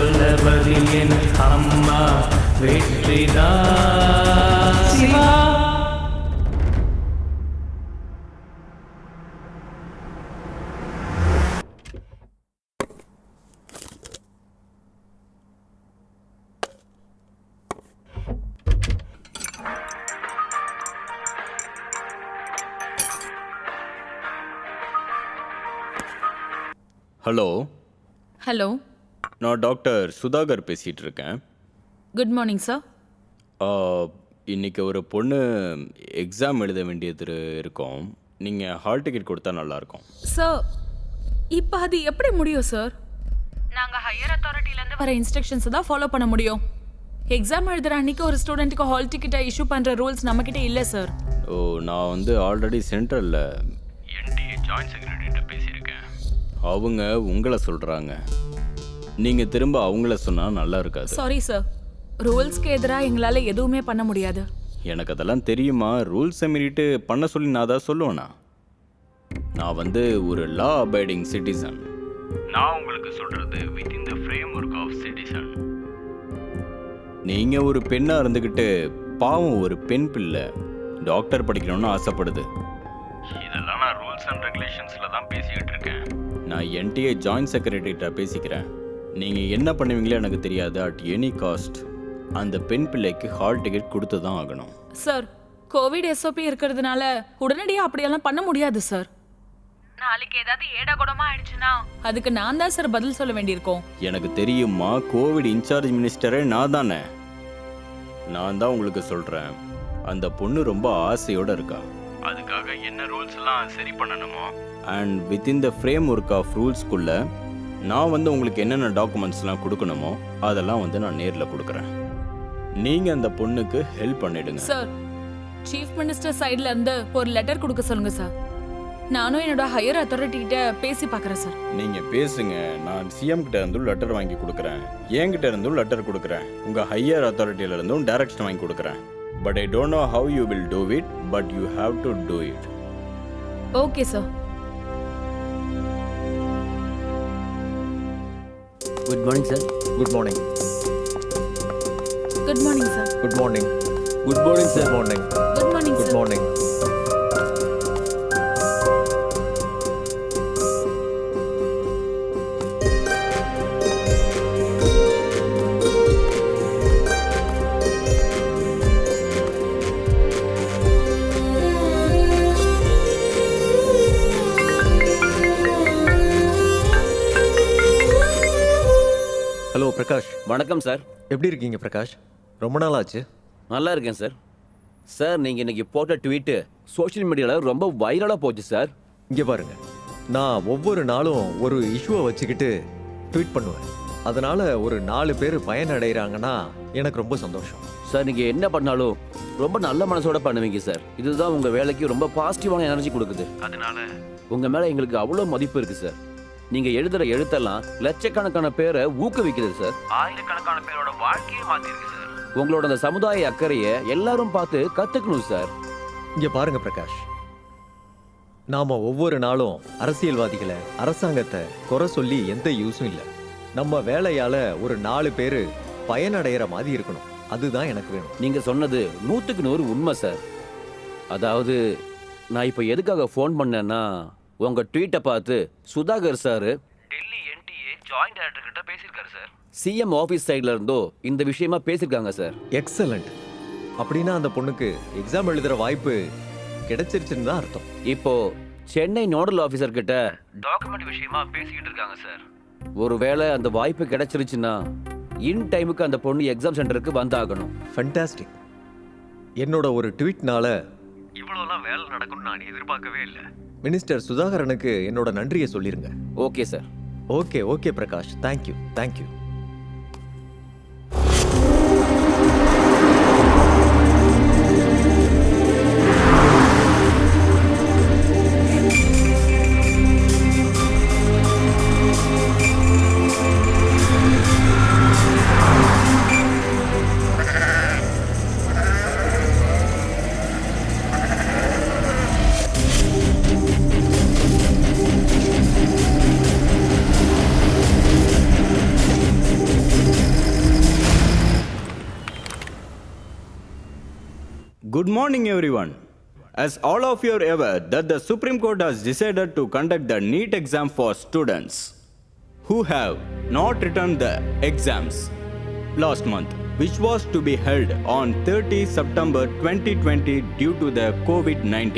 சொல்ல பதில் என் அம்மா வெற்றிதான் சிவா. ஹலோ, ஹலோ, நான் டாக்டர் சுதாகர் பேசிகிட்டு இருக்கேன். Good morning sir. இன்னைக்கு ஒரு பொண்ணு எக்ஸாம் எழுத வேண்டியது இருக்கும். நீங்கள் ஹால் டிக்கெட் கொடுத்தா நல்லாயிருக்கும். சார், இப்போ அது எப்படி முடியும் சார்? நாங்கள் ஹையர் அத்தாரிட்டிலேருந்து வர இன்ஸ்ட்ரக்ஷன்ஸை தான் ஃபாலோ பண்ண முடியும். எக்ஸாம் எழுதுகிற அன்னைக்கு ஒரு ஸ்டூடெண்ட்டுக்கு ஹால் டிக்கெட்டை இஷ்யூ பண்ணுற ரூல்ஸ் நம்மக்கிட்ட இல்லை சார். ஓ, நான் வந்து ஆல்ரெடி சென்ட்ரலில் என்டிஏ ஜாயின்ட் செக்ரட்டரிகிட்ட பேசியிருக்கேன். அவங்க உங்களை சொல்கிறாங்க. நீங்கள் திரும்ப அவங்கள சொன்னால் நல்லா இருக்காது. சாரி சார், ரூல்ஸ்க்கு எதிராக எங்களால் எதுவுமே பண்ண முடியாது. எனக்கு அதெல்லாம் தெரியுமா. ரூல்ஸை மீறிட்டு பண்ண சொல்லி நான் தான் சொல்லுவேண்ணா. நான் வந்து ஒரு லா அபைடிங் சிட்டிசன். நான் உங்களுக்கு சொல்கிறது within the framework of citizen. நீங்கள் ஒரு பெண்ணாக இருந்துக்கிட்டு பாவம் ஒரு பெண் பிள்ளை டாக்டர் படிக்கணும்னு ஆசைப்படுது. இதெல்லாம் நான் ரூல்ஸ் அண்ட் ரெகுலேஷன்ஸில் தான் பேசிக்கிட்டு இருக்கேன். நான் என்டிஏ ஜாயின்ட் செக்ரட்டரிகிட்ட பேசிக்கிறேன். நீங்கள் என்ன பண்ணுவீங்களோ எனக்கு தெரியாது. அட் எனி காஸ்ட் அந்த பெண் பிள்ளைக்கு ஹால் டிக்கெட் கொடுத்து தான் ஆகணும். சார், கோவிட் எஸ்ஓபி இருக்கிறதுனால உடனடியாக அப்படியெல்லாம் பண்ண முடியாது சார். நாளைக்கு ஏதாவது ஏடாகுடமா ஆயிடுச்சுன்னா அதுக்கு நான் தான் சார் பதில் சொல்ல வேண்டியிருக்கோம். எனக்கு தெரியுமா, கோவிட் இன்சார்ஜ் மினிஸ்டரே நான் தானே. நான் தான் உங்களுக்கு சொல்கிறேன். அந்த பொண்ணு ரொம்ப ஆசையோடு இருக்கா. அதுக்காக என்ன ரூல்ஸ்லாம் சரி பண்ணணுமோ and within the framework of ரூல்ஸ்குள்ளே நான் வந்து உங்களுக்கு என்னென்ன டாக்குமெண்ட்ஸ்லாம் கொடுக்கணுமோ அதெல்லாம் வந்து நான் நேரில் கொடுக்குறேன். நீங்கள் அந்த பொண்ணுக்கு ஹெல்ப் பண்ணிடுங்க. சார், சீஃப் மினிஸ்டர் சைட்ல இருந்து ஒரு லெட்டர் கொடுக்க சொல்லுங்க சார். நானும் என்னோட ஹையர் அத்தாரிட்டி கிட்ட பேசி பார்க்குறேன் சார். நீங்கள் பேசுங்க. நான் சிஎம் கிட்ட இருந்தும் லெட்டர் வாங்கி கொடுக்குறேன். என்கிட்ட இருந்தும் லெட்டர் கொடுக்குறேன். உங்கள் ஹையர் அத்தாரிட்டியில இருந்தும் டைரக்ஷன் வாங்கி கொடுக்குறேன். But I don't know how you will do it, but you have to do it. Okay, sir. Good morning, sir. Good morning. Good morning, sir. Good morning. Good morning, sir. Good morning. Good morning, Good sir. morning. Hello Prakash. வணக்கம் சார். எப்படி இருக்கீங்க பிரகாஷ்? ரொம்ப நாள் ஆச்சு. நல்லா இருக்கேன் சார். சார், நீங்கள் இன்னைக்கு போட்ட ட்வீட்டு சோஷியல் மீடியாவில் ரொம்ப வைரலாக போச்சு சார். இங்கே பாருங்க, நான் ஒவ்வொரு நாளும் ஒரு இஷ்யூவை வச்சுக்கிட்டு ட்வீட் பண்ணுவேன். அதனால ஒரு 4 பேர் பயனடைகிறாங்கன்னா எனக்கு ரொம்ப சந்தோஷம். சார், நீங்கள் என்ன பண்ணாலும் ரொம்ப நல்ல மனசோட பண்ணுவீங்க சார். இதுதான் உங்கள் வேலைக்கு ரொம்ப பாசிட்டிவான எனர்ஜி கொடுக்குது. அதனால உங்கள் மேலே எங்களுக்கு அவ்வளோ மதிப்பு இருக்குது சார். நீங்கள் எழுதுகிற எழுத்தெல்லாம் லட்சக்கணக்கான பேரை ஊக்குவிக்குது சார். ஆயிரக்கணக்கான பேரோட வாழ்க்கையை மாற்றிருக்கு சார். உங்களோட அந்த சமுதாய அக்கறையை எல்லாரும் பார்த்து கற்றுக்கணும் சார். இங்கே பாருங்க பிரகாஷ், நாம ஒவ்வொரு நாளும் அரசியல்வாதிகளை, அரசாங்கத்தை குறை சொல்லி எந்த யூஸும் இல்லை. நம்ம வேலையால ஒரு 4 பேர் பயனடைகிற மாதிரி இருக்கணும். அதுதான் எனக்கு வேணும். நீங்கள் சொன்னது 100க்கு 100 உண்மை சார். அதாவது நான் இப்போ எதுக்காக ஃபோன் பண்ணேன்னா, உங்கள் ட்வீட்டை பார்த்து Sudhakar sir Delhi NTA joint director கிட்ட பேசியிருக்காரு சார். சிஎம் ஆஃபீஸ் சைடில் இருந்தோ இந்த விஷயமா பேசியிருக்காங்க சார். எக்ஸலண்ட். அப்படின்னா அந்த பொண்ணுக்கு எக்ஸாம் எழுதுகிற வாய்ப்பு கிடைச்சிருச்சுன்னு தான் அர்த்தம். இப்போ சென்னை நோடல் ஆஃபீஸர் கிட்ட டாக்குமெண்ட் விஷயமா பேசிக்கிட்டு இருக்காங்க சார். ஒருவேளை அந்த வாய்ப்பு கிடைச்சிருச்சுன்னா இன் டைமுக்கு அந்த பொண்ணு எக்ஸாம் சென்டருக்கு வந்தாகணும். ஃபண்டாஸ்டிக். என்னோட ஒரு ட்வீட்னால இவ்வளோலாம் வேலை நடக்கும்னு நான் எதிர்பார்க்கவே இல்லை. மினிஸ்டர் சுதாகரனுக்கு என்னோட நன்றியை சொல்லிருங்க. Okay sir. Okay okay Prakash, thank you thank you. Good morning, everyone. As all of you are aware that the Supreme Court has decided to conduct the NEET exam for students who have not returned the exams last month, which was to be held on 30 September 2020 due to the COVID-19.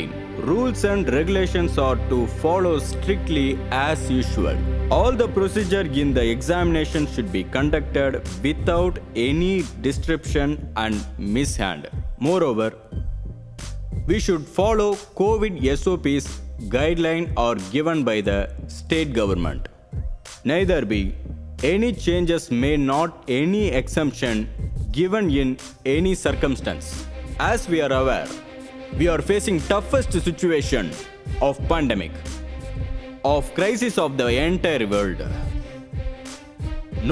Rules and regulations are to follow strictly as usual. All the procedure in the examination should be conducted without any disruption and mishand. Moreover, we should follow COVID SOPs guideline are given by the state government. Neither be any changes may not any exemption given in any circumstance. As we are aware, we are facing toughest situation of pandemic, of crisis of the entire world.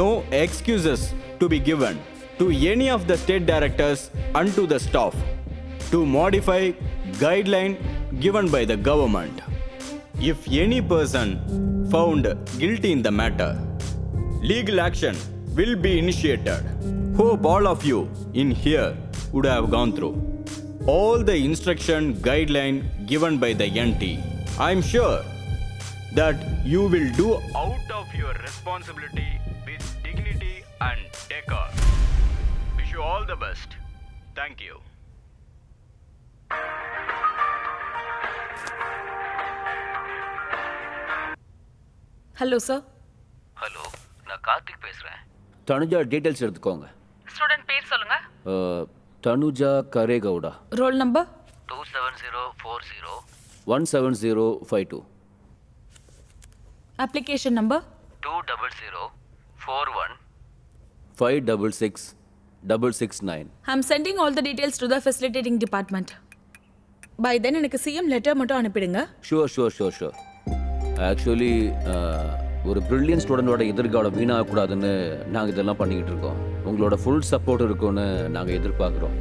No excuses to be given to any of the state directors and to the staff to modify guideline given by the government. If any person found guilty in the matter, legal action will be initiated. Hope all of you in here would have gone through all the instruction guideline given by the NT. I am sure that you will do out of your responsibility with dignity and decor. Wish you all the best. Thank you. Hello sir. Hello, நான் கார்த்திக் பேசுகிறேன். தனுஜா டீட்டெயில்ஸ் எடுத்துக்கோங்க. ஸ்டூடெண்ட் பேர் சொல்லுங்க. Tanuja Karegowda. Roll number 27040 application number 20041566669. I'm sending all the details to the facilitating department. By then எனக்கு சிஎம் லெட்டர் மட்டும் அனுப்பிடுங்க. ஷுவர். ஆக்சுவலி ஒரு பிரில்லியன் ஸ்டூடெண்டோட எதிர்காலம் வீணாகக்கூடாதுன்னு நாங்கள் இதெல்லாம் பண்ணிக்கிட்டு இருக்கோம். உங்களோட ஃபுல் சப்போர்ட் இருக்கும்னு நாங்கள் எதிர்பார்க்குறோம்.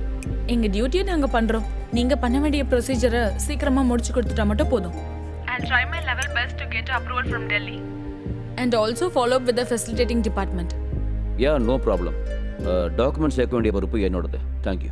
எங்கள் டியூட்டியை நாங்கள் பண்ணுறோம். நீங்கள் பண்ண வேண்டிய ப்ரொசீஜரை சீக்கிரமாக முடிச்சு கொடுத்துட்டா மட்டும் போதும். I'll try my level best to get approval from Delhi. And also follow up with the facilitating department. Yeah, no problem. Document சேர்க்க வேண்டிய பொறுப்பு என்னோடது. தேங்க்யூ.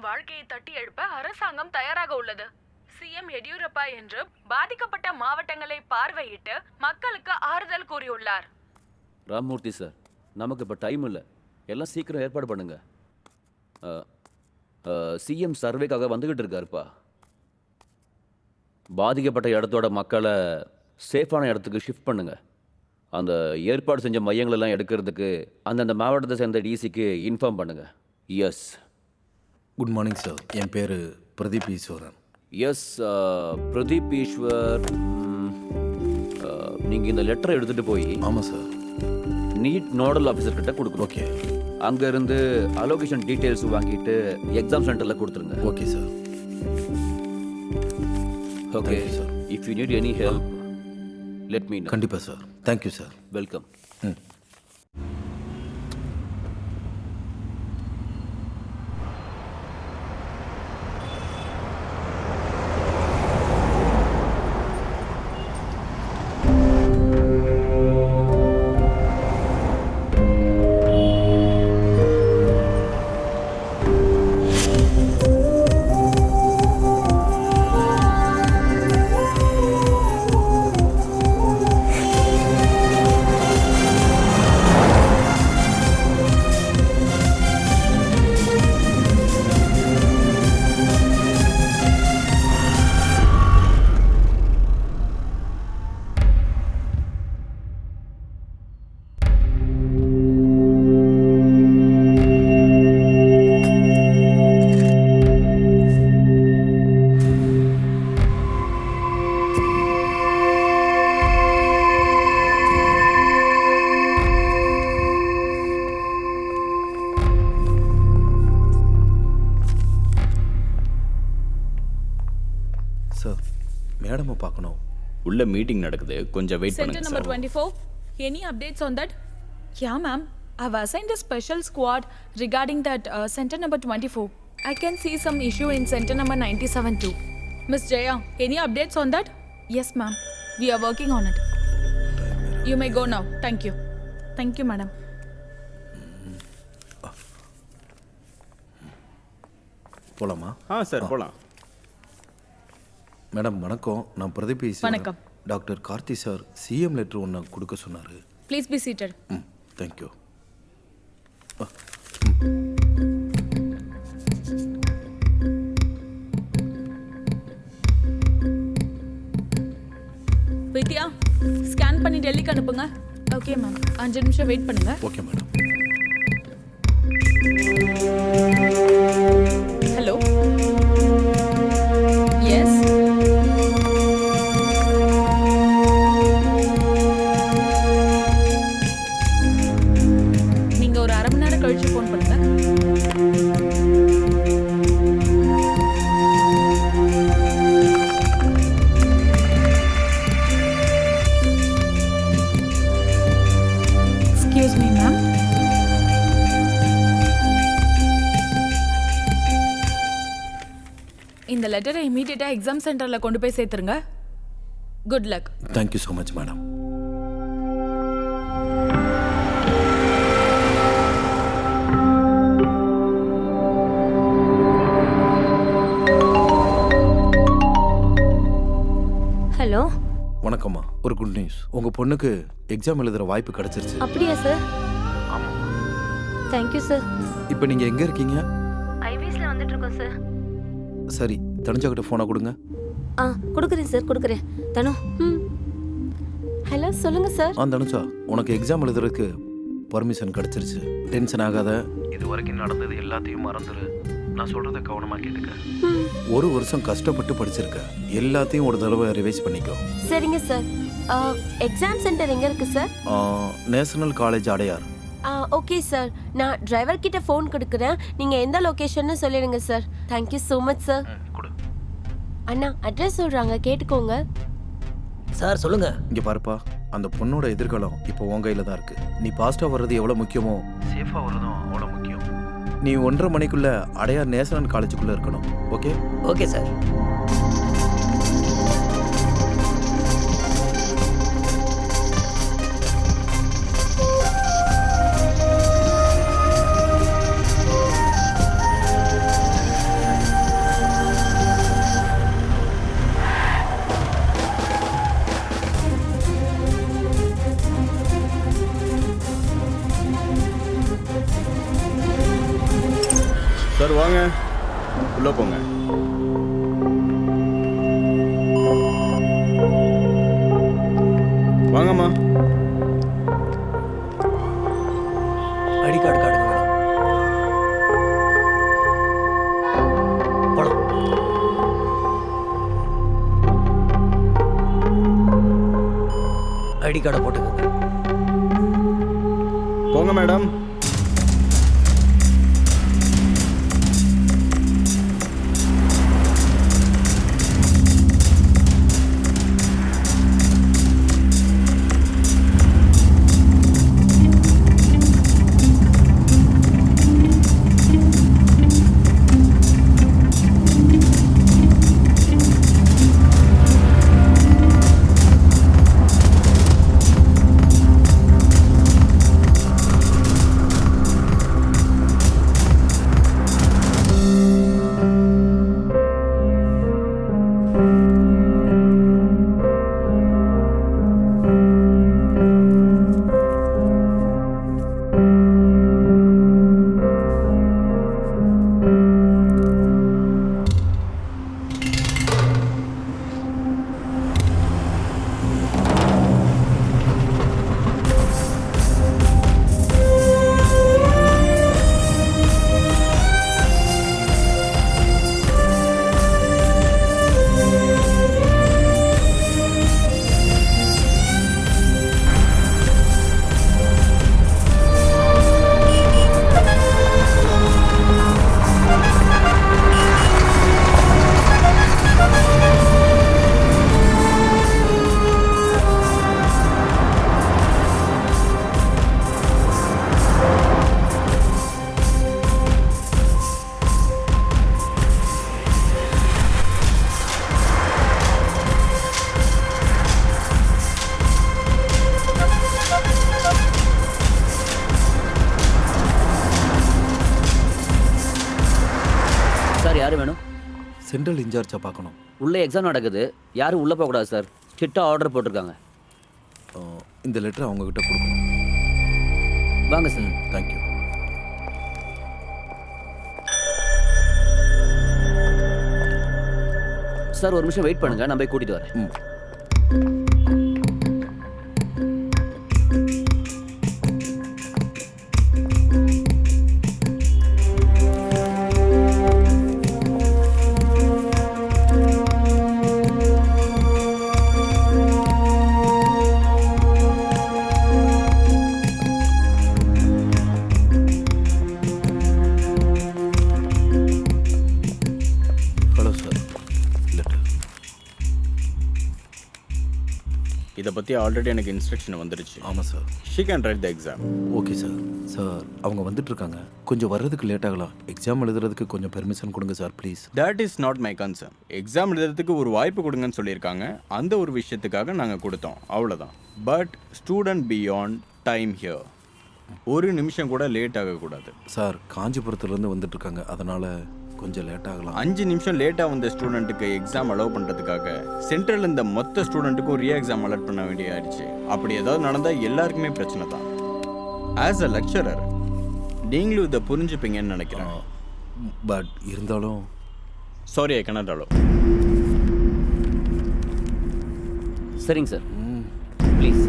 வாழ்க்கையை தட்டி எழுப்ப அரசாங்கம் தயாராக உள்ளது. சிஎம் எடியூரப்பா என்று பாதிக்கப்பட்ட மாவட்டங்களை பார்வையிட்டு மக்களுக்கு ஆறுதல் கூறியுள்ளார். ராமமூர்த்தி சார், நமக்கு இப்போ டைம் இல்லை, எல்லாம் சீக்கிரம் ஏற்பாடு பண்ணுங்க. சிஎம் சர்வேக்காக வந்துக்கிட்டு இருக்காருப்பா. பாதிக்கப்பட்ட இடத்தோட மக்களை சேஃபான இடத்துக்கு ஷிஃப்ட் பண்ணுங்க. அந்த ஏற்பாடு செஞ்ச மையங்களெல்லாம் எடுக்கிறதுக்கு அந்தந்த மாவட்டத்தை சேர்ந்த டிசிக்கு இன்ஃபார்ம் பண்ணுங்க. எஸ். Good morning sir. என் பேர் பிரதீப் ஈஸ்வரன். எஸ், பிரதீப் ஈஸ்வர். நீங்கள் இந்த லெட்டரை எடுத்துகிட்டு போய் ஆமாம் சார் நீட் நோடல் ஆஃபீஸர்கிட்ட கொடுக்கணும். ஓகே. அங்கேருந்து அலோகேஷன் டீட்டெயில்ஸ் வாங்கிட்டு எக்ஸாம் சென்டரில் கொடுத்துருங்க. Okay sir. Okay sir. If you need any help let me know. கண்டிப்பாக சார். Thank you sir. வெல்கம். மேடமை பார்க்கணும். உள்ள மீட்டிங் நடக்குது, கொஞ்சம் வெயிட் Center பண்ணுங்க number sir. 24. Any updates on that? Yeah, ma'am. I've assigned a special squad regarding that center number 24. I can see some issue in center number 97 too. Miss Jaya, any updates on that? Yes, ma'am. We are working on it. You may go now. Thank you. Thank you, madam. போலாமா? சார் போகலாம். மேடம் வணக்கம், நான் பிரதீப் பேசுகிறேன். வணக்கம். Doctor Karthi sir CM letter ஒன்று கொடுக்க சொன்னார். Please be seated. Thank you. Vidya, scan பண்ணி டெல்லிக்கு அனுப்புங்க. ஓகே மேம், 5 நிமிஷம் வெயிட் பண்ணுங்க. Okay madam. ஹலோ. எஸ். நீங்க ஒரு 1/2 மணி நேரம் கழிச்சு ஃபோன் பண்ணுங்க. Excuse me, ma'am. இந்த லெட்டரை இமீடியட்டா எக்ஸாம் சென்டர்ல கொண்டு போய் சேர்த்துருங்க. Good luck. Thank you so much madam. Hello. வணக்கம்மா, ஒரு குட் நியூஸ். உங்கள் பொண்ணுக்கு எக்ஸாம் எழுதுகிற வாய்ப்பு கிடைச்சிருச்சு. அப்படியா சார்? Thank you sir. இப்போ நீங்கள் எங்கே இருக்கீங்க? ஐவிஎஸ்ல வந்துட்டு இருக்கோம் சார். சரி, தனுஜாக்கிட்ட ஃபோனை கொடுங்க. கொடுக்குறேன் சார், கொடுக்குறேன். தனு. ஹலோ, சொல்லுங்க சார். தனுஜா, உனக்கு எக்ஸாம் எழுதுறதுக்கு பர்மிஷன் கிடைச்சிருச்சு. டென்ஷன் ஆகாத. இது வரைக்கும் நடந்தது எல்லாத்தையும் மறந்துடு. நான் சொல்றத கவனமா கேட்டுக்க. 1 வருஷம் கஷ்டப்பட்டு படிச்சிருக்க, எல்லாத்தையும் ஒரு தடவை ரிவைஸ் பண்ணிக்கோ. சரிங்க சார். எக்ஸாம் சென்டர் எங்க இருக்கு sir? National College Adyar. Okay sir. நான் டிரைவர் கிட்ட ஃபோன் கொடுக்குறேன். நீங்க எந்த லொகேஷன்னு சொல்லிடுங்க sir. Thank you so much sir. அண்ணா, அட்ரஸ் சொல்றாங்க, கேட்டுக்கோங்க. சார் சொல்லுங்க. இங்கே பாருப்பா, அந்த பொண்ணோட எதிர்காலம் இப்போ உன் கையில் தான் இருக்கு. நீ பாஸ்டாக வர்றது எவ்வளோ முக்கியமோ சேஃபா வரதும் அவ்வளோ முக்கியம். நீ 1:30 மணிக்குள்ள அடையார் நேஷனல் காலேஜுக்குள்ள இருக்கணும். ஓகே? Okay sir. சார் வாங்க, உள்ள போங்க. வாங்கம்மா. ஐடி கார்டு காட்டுங்க மேடம். போலாம். ஐடி கார்டை போட்டுக்கோங்க. போங்க மேடம். யார் வேணும்? சென்ட்ரல் இன்சார்ஜை பார்க்கணும். உள்ளே எக்ஸாம் நடக்குது, யாரும் உள்ளே போகக்கூடாது சார். ஸ்ட்ரிக்டாக ஆர்டர் போட்டிருக்காங்க. இந்த லெட்டரை அவங்கக்கிட்ட கொடுக்கணும். வாங்க சார். தேங்க்யூ. சார் ஒரு நிமிஷம் வெயிட் பண்ணுங்க, நான் போய் கூட்டிட்டு வரேன். Hello sir, letter. இதை பற்றி ஆல்ரெடி எனக்கு இன்ஸ்ட்ரக்ஷன் வந்துருச்சு. ஆமாம் sir. She can write the exam. Okay sir. Sir அவங்க வந்துட்டுருக்காங்க, கொஞ்சம் வர்றதுக்கு லேட் ஆகலாம். எக்ஸாம் எழுதுறதுக்கு கொஞ்சம் பெர்மிஷன் கொடுங்க sir please. That is not my concern. Exam எழுதுறதுக்கு ஒரு வாய்ப்பு கொடுங்கன்னு சொல்லியிருக்காங்க. அந்த ஒரு விஷயத்துக்காக நாங்கள் கொடுத்தோம், அவ்வளோதான். But student beyond time here. ஒரு நிமிஷம் கூட லேட் ஆகக்கூடாது. சார் காஞ்சிபுரத்துலேருந்து வந்துட்டுருக்காங்க, அதனால் கொஞ்சம் லேட் ஆகலாம். 5 நிமிஷம் லேட்டாக வந்த ஸ்டூடெண்ட்டுக்கு எக்ஸாம் அலோவ் பண்ணுறதுக்காக சென்ட்ரல் இந்த மொத்த ஸ்டூடெண்ட்டுக்கும் ரீ எக்ஸாம் அலர்ட் பண்ண வேண்டியாயிருச்சு. அப்படி ஏதாவது நடந்தால் எல்லாருக்குமே பிரச்சனை தான். ஆஸ் அ லெக்சரர் நீங்களும் இதை புரிஞ்சுப்பீங்கன்னு நினைக்கிறேன். பட் இருந்தாலும் சாரி, ஐ cannot allow. சரிங்க சார், ப்ளீஸ்.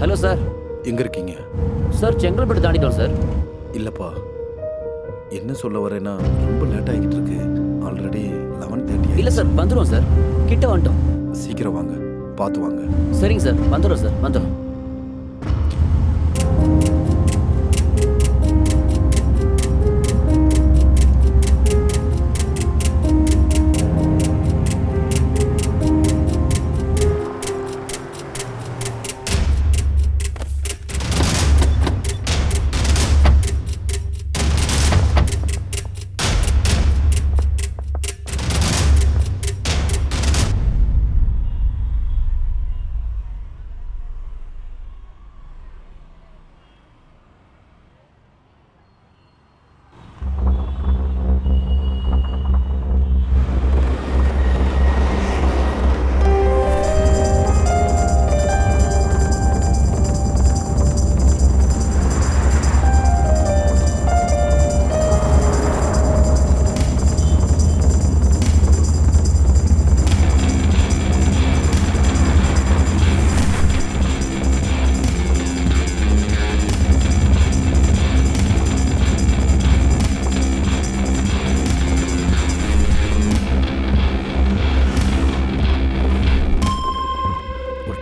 Hello sir. எங்கே இருக்கீங்க? சார் செங்கல்பட்டு தாண்டிட்டோம் சார். இல்லைப்பா, என்ன சொல்ல வரேன்னா ரொம்ப லேட் ஆகிட்டு இருக்கு. ஆல்ரெடி 11:30. இல்லை சார், வந்துடும் சார், கிட்ட வந்துட்டோம். சீக்கிரம் வாங்க, பார்த்து வாங்க. சரிங்க சார், வந்துடும் சார், வந்துடும்.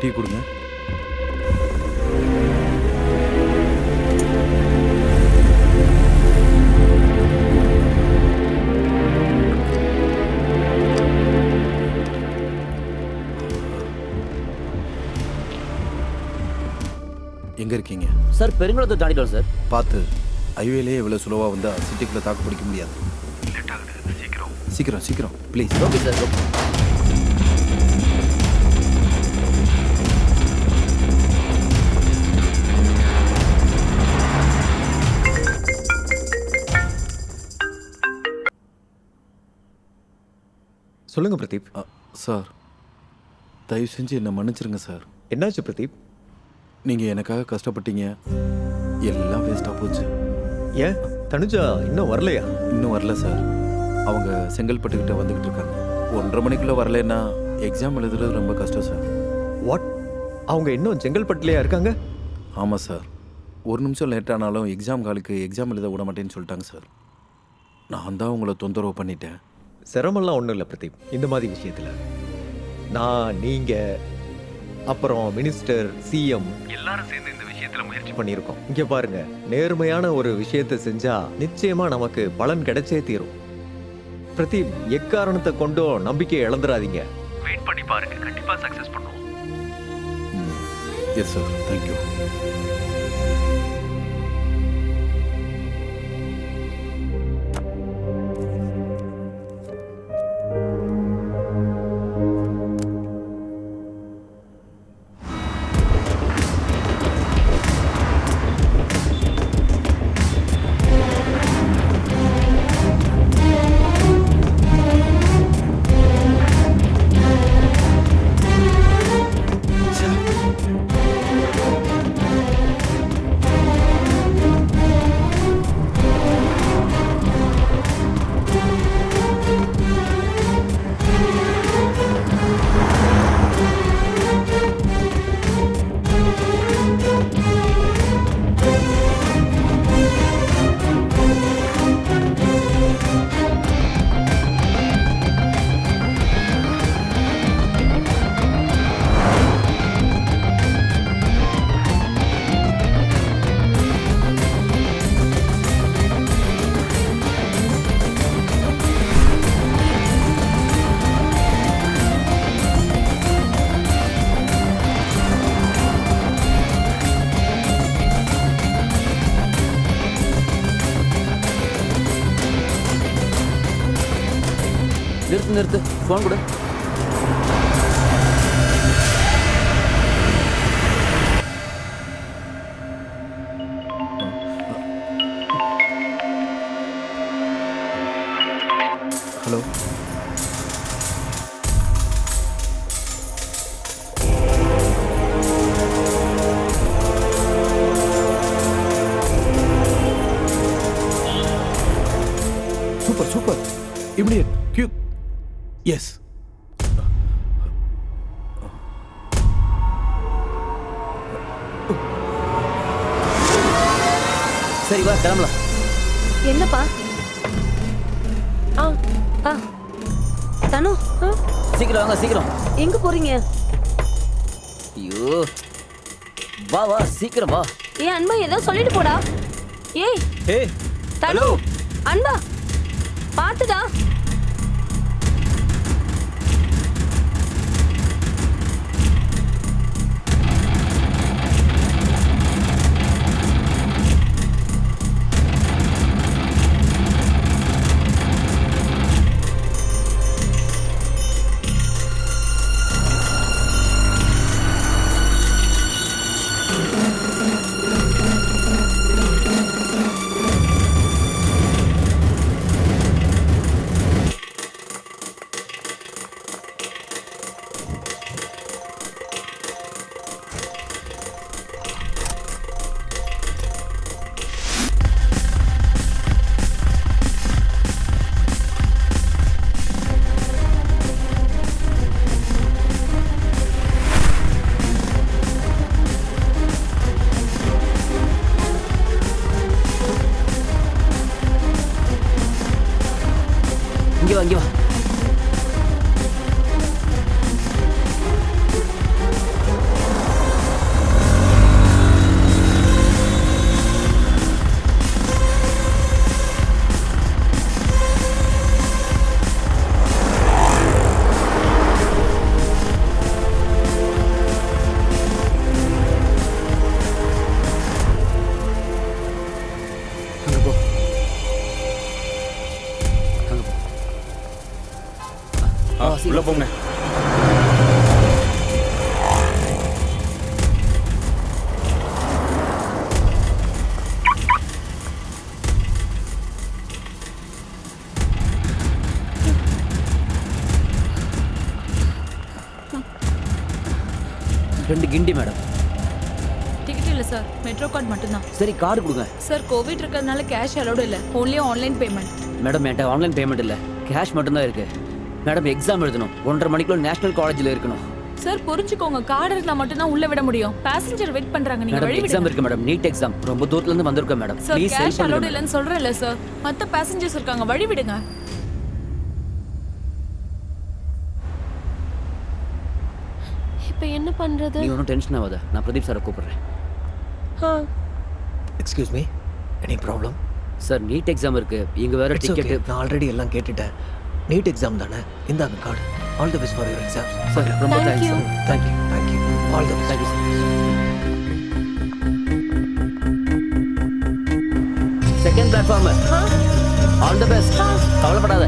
டீ கொடுங்க. எங்கே இருக்கீங்க? சார் பெருங்குளத்தை தாண்டிட்டோம் சார். பார்த்து, ஹைவேலேயே இவ்வளோ சுலவாக வந்தால் சிட்டிக்குள்ளே தாக்கு பிடிக்க முடியாது. லேட் ஆகுது, சீக்கிரம் சீக்கிரம் சீக்கிரம் ப்ளீஸ். Okay sir, okay. சொல்லுங்க பிரதீப். சார் தயவு செஞ்சு என்னை மன்னிச்சிருங்க சார். என்னாச்சு பிரதீப்? நீங்கள் எனக்காக கஷ்டப்பட்டீங்க, எல்லாம் வேஸ்ட்டாக போச்சு. ஏன் தனுஜா இன்னும் வரலையா? இன்னும் வரல சார். அவங்க செங்கல்பட்டுக்கிட்ட வந்துக்கிட்டு இருக்காங்க. 1:30 மணிக்குள்ளே வரலைன்னா எக்ஸாம் எழுதுறது ரொம்ப கஷ்டம் சார். வாட்? அவங்க இன்னும் செங்கல்பட்டுலையா இருக்காங்க? ஆமாம் சார். ஒரு நிமிஷம் லேட் ஆனாலும் எக்ஸாம் காலுக்கு எக்ஸாம் எழுத விட மாட்டேன்னு சொல்லிட்டாங்க சார். நான் தான் உங்களை தொந்தரவு பண்ணிட்டேன். சிரமம்லாம் ஒன்றும் இல்லை பிரதீப். இந்த மாதிரி விஷயத்தில் நான், நீங்கள், அப்புறம் மினிஸ்டர், சிஎம் எல்லாரும் சேர்ந்து இந்த விஷயத்துல முயற்சி பண்ணியிருக்கோம். இங்கே பாருங்க, நேர்மையான ஒரு விஷயத்தை செஞ்சா நிச்சயமா நமக்கு பலன் கிடைச்சே தீரும். பிரதீப், எக்காரணத்தை கொண்டும் நம்பிக்கையை இழந்துடாதீங்க. வெயிட் பண்ணி பாருங்க, கண்டிப்பா சக்சஸ் பண்ணுவோம். Yes sir, thank you. நிறுத்து, ஃபோன் கொடு. ஹலோ. சூப்பர் சூப்பர், இமிடியட், கியூ. எஸ். சரி வா, கிளம்பலாம். என்னப்பா? தனு, சீக்கிரம் வாங்க, சீக்கிரம். எங்க போறீங்க? ஐயோ, வா வா, சீக்கிரம் வா. ஏன் அன்பா, ஏதோ சொல்லிட்டு போடா. ஏய் தனு, அன்பா பாத்துடா. இங்கே வா, இங்கே வா. உள்ள போங்க. ரெண்டு கிண்டி மேடம். டிக்கெட் இல்லை சார், மெட்ரோ கார்டு மட்டும்தான். சரி, கார்டு கொடுங்க. சார், கோவிட் இருக்கிறதுனால கேஷ் அலோடு இல்லை, ஓன்லி ஆன்லைன் பேமெண்ட். மேடம், என்கிட்ட ஆன்லைன் பேமெண்ட் இல்லை, கேஷ் மட்டும்தான் இருக்கு. மேடம், எக்ஸாம் எழுதணும், 1:30 மணிக்குள்ள நேஷனல் காலேஜில் இருக்கணும். சார் புரிஞ்சுக்கோங்க, கார்டு இருந்தா மட்டும் தான் உள்ள விட முடியும். பேசஞ்சர் வெயிட் பண்றாங்க, நீங்க மேடம் வழி எக்ஸாம் விடுங்க. இருக்கு மேடம், நீட் எக்ஸாம். ரொம்ப தூரத்துல இருந்து வந்திருக்கோம் madam. Sir please cash allot இல்லைன்னு சொல்றேன்ல சார். மத்த பேசஞ்சர்ஸ் இருக்காங்க, வழி விடுங்க. இப்போ என்ன பண்றது? நீ ஒன்றும் டென்ஷன் ஆகாத, நான் பிரதீப் சாரை கூப்பிடுறேன். Excuse me, any problem? Sir NEET exam இருக்கு, இங்க வேற டிக்கெட். நான் ஆல்ரெடி எல்லாம் கேட்டுட்டேன். நீட் எக்ஸாம் தானே, இந்தாங்க card. All the best for your exam. Sir ரொம்ப thanks sir. Thank you thank you. All the best. Thank you sir. Second platform. All the best. கவலைப்படாத.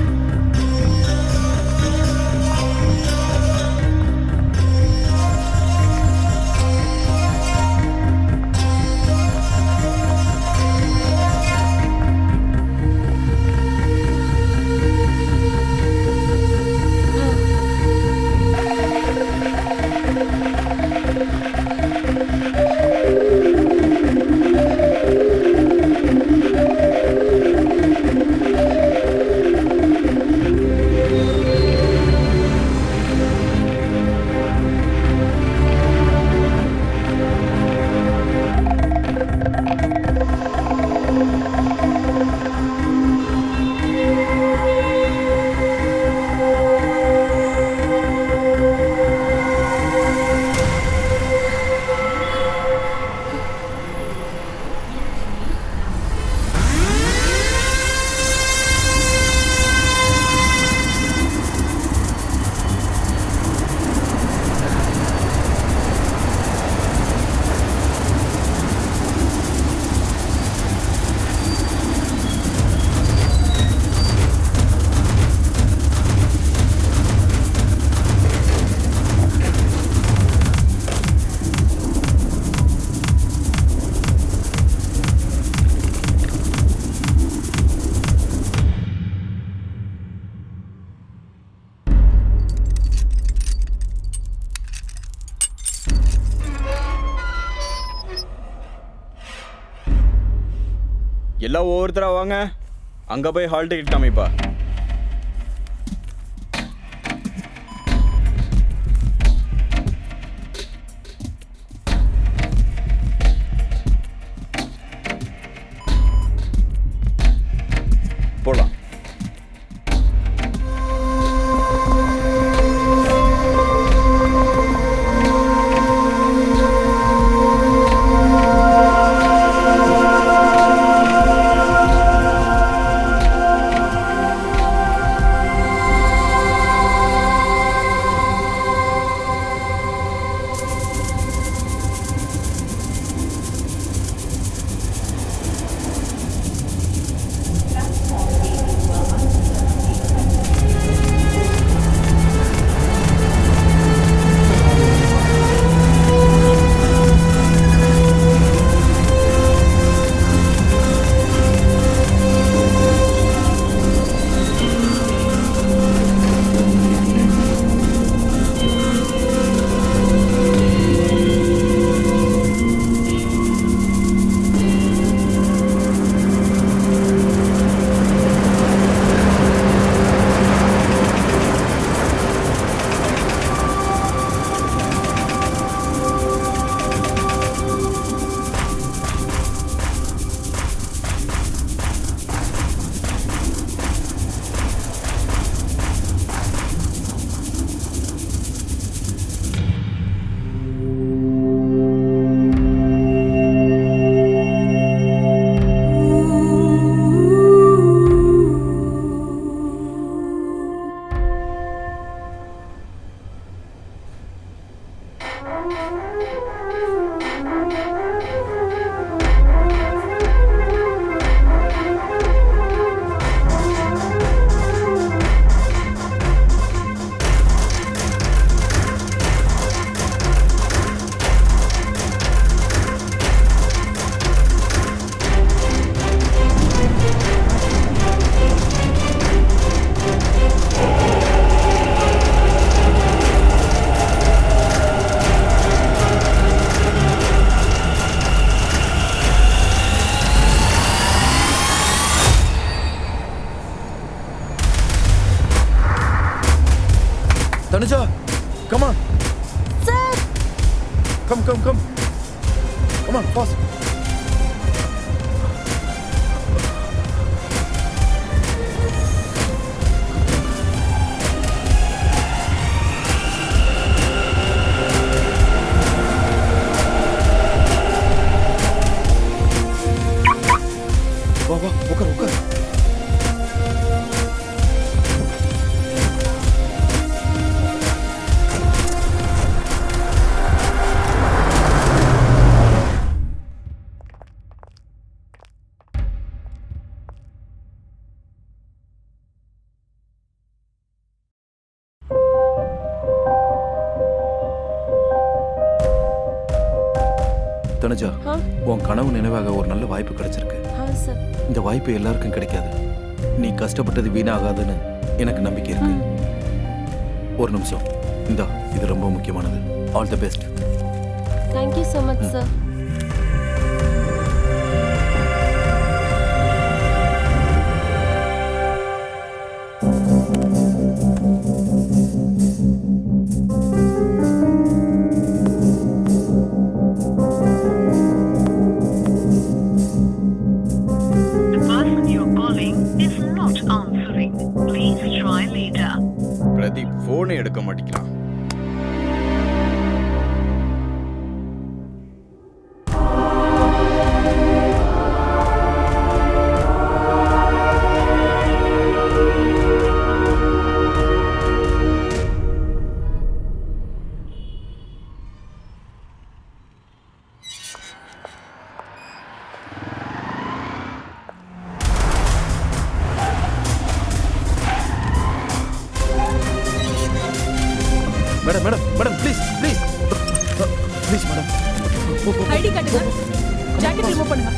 எல்லாம் ஒவ்வொருத்தரா வாங்க. அங்க போய் ஹால் டிக்கெட் காமிப்பா. போலாம். Come come come come on fast. வா வா உட்கார் உட்கார். தனுஜா, உன் கனவு நினைவாக ஒரு நல்ல வாய்ப்பு கிடைச்சிருக்கு. இந்த வாய்ப்பு எல்லாருக்கும் கிடைக்காது. நீ கஷ்டப்பட்டது வீணாகாதுன்னு எனக்கு நம்பிக்கை இருக்கு. ஒரு நிமிஷம், இந்தா, இது ரொம்ப முக்கியமானது. All the best. Thank you so much, sir. Pradeep போனே எடுக்க மாட்டேங்கிறான். Madam madam madam please please please madam. ID காட்டுங்க. ஜாக்கெட் ரிமூவ் பண்ணுங்க.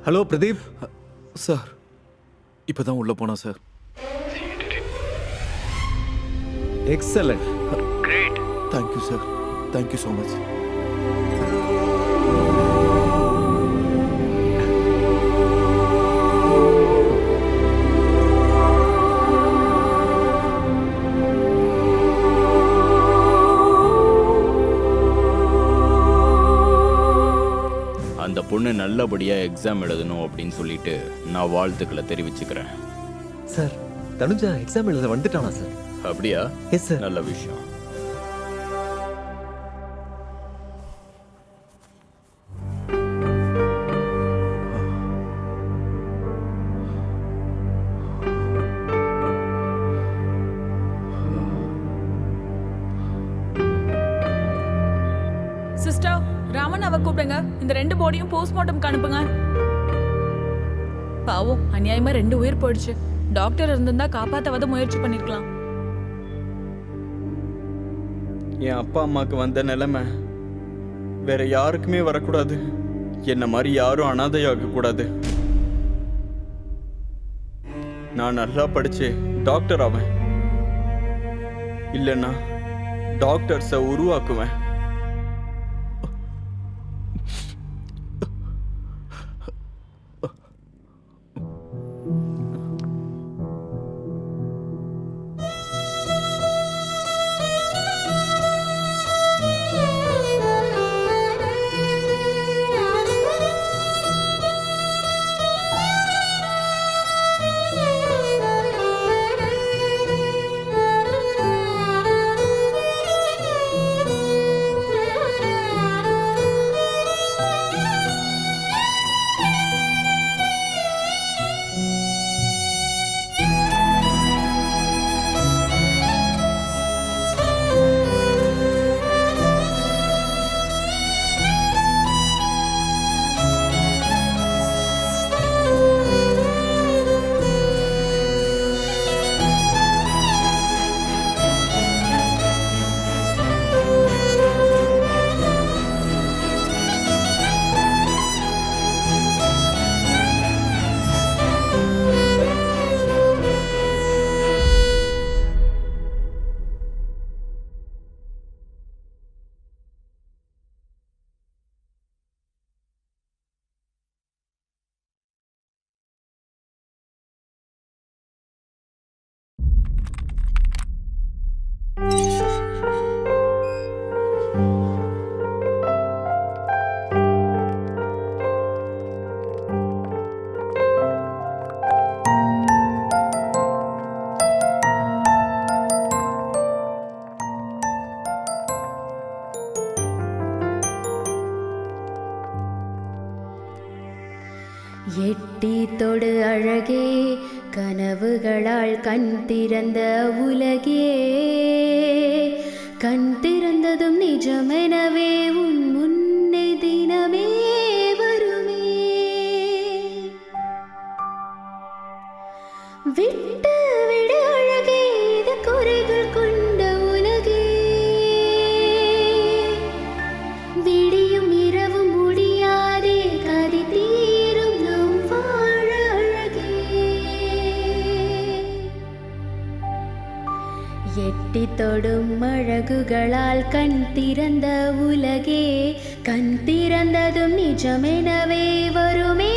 ஹலோ பிரதீப். சார், இப்போ தான் உள்ளே போனா sir. Excellent. Great. Thank you sir, thank you so much. பொண்ணு நல்லபடியாக எக்ஸாம் எழுதணும் அப்படின்னு சொல்லிட்டு நான் வாழ்த்துக்களை தெரிவிச்சுக்கிறேன். சார் தனுஜா எக்ஸாம் எழுத வந்துட்டானா சார்? அப்படியா? Yes sir. நல்ல விஷயம். சிஸ்டர், ராமன் அவ கூப்பிடுங்க. இந்த 2 பாடியும் போஸ்ட்மார்ட்டம்க்கு அனுப்புங்க. பாவம், அநியாயமா 2 உயிர் போயிடுச்சு. டாக்டர் இருந்திருந்தா காப்பாத்தவாத முயற்சி பண்ணிருக்கலாம். என் அப்பா அம்மாக்கு வந்த நிலைமை வேற யாருக்குமே வரக்கூடாது. என்ன மாதிரி யாரும் அனாதையாக கூடாது. நான் நல்லா படிச்சு டாக்டர் ஆவேன். இல்லைன்னா டாக்டர்ஸை உருவாக்குவேன். எட்டி தொடு அழகே, கனவுகளால் கண் திறந்த உலகே, கண் திறந்ததும் நிஜமெனவே உன் முன்னே தினமே வருமே. விட்டு விடு அழகே, இது குறைகள் கொண்ட உலகே, விடியும் இரவும் முடியாதே, கதி தீரும் நம் வாழ அழகே. எட்டி தொடும் அழகுகளால் கண் திறந்த உலகே, கண் திறந்ததும் நிஜமெனவே வருமே.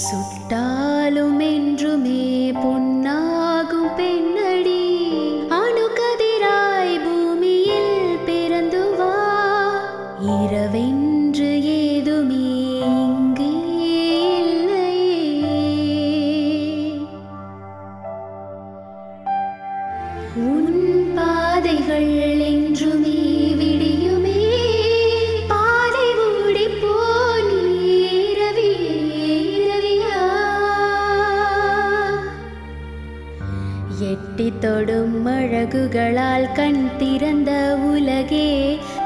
சுட்டாலும் என்றுமே பொன்னாகும் பெண்ணடி, அணுக்கதிராய் பூமியில் பிறந்து வா, இரவென்று ஏதுமே இங்கே இல்லையே. உன் பாதைகள் என்றுமே விடியுமே, பாதை ஓடி போனி எட்டி தொடும் அழகுகளால் கண் திறந்த உலகே,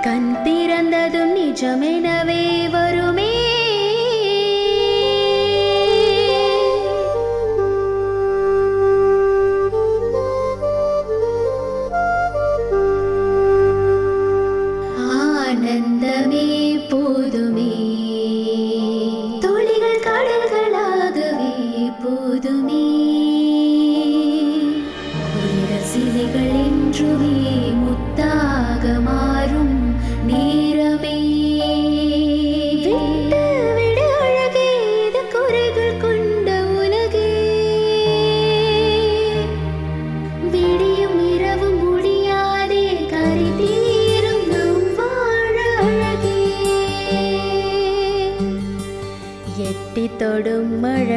கண் திறந்ததும் நிஜமெனவே வருமே. ஆனந்தமே போதுமே, துளிகள் கடல்களாகவே போதுமே, சிலைகள் என்றுமே முத்தாக மாறும் நேரமே.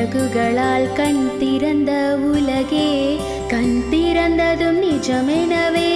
அழகுகளால் கண் திறந்த உலகே கண் திறந்ததும் நிஜமெனவே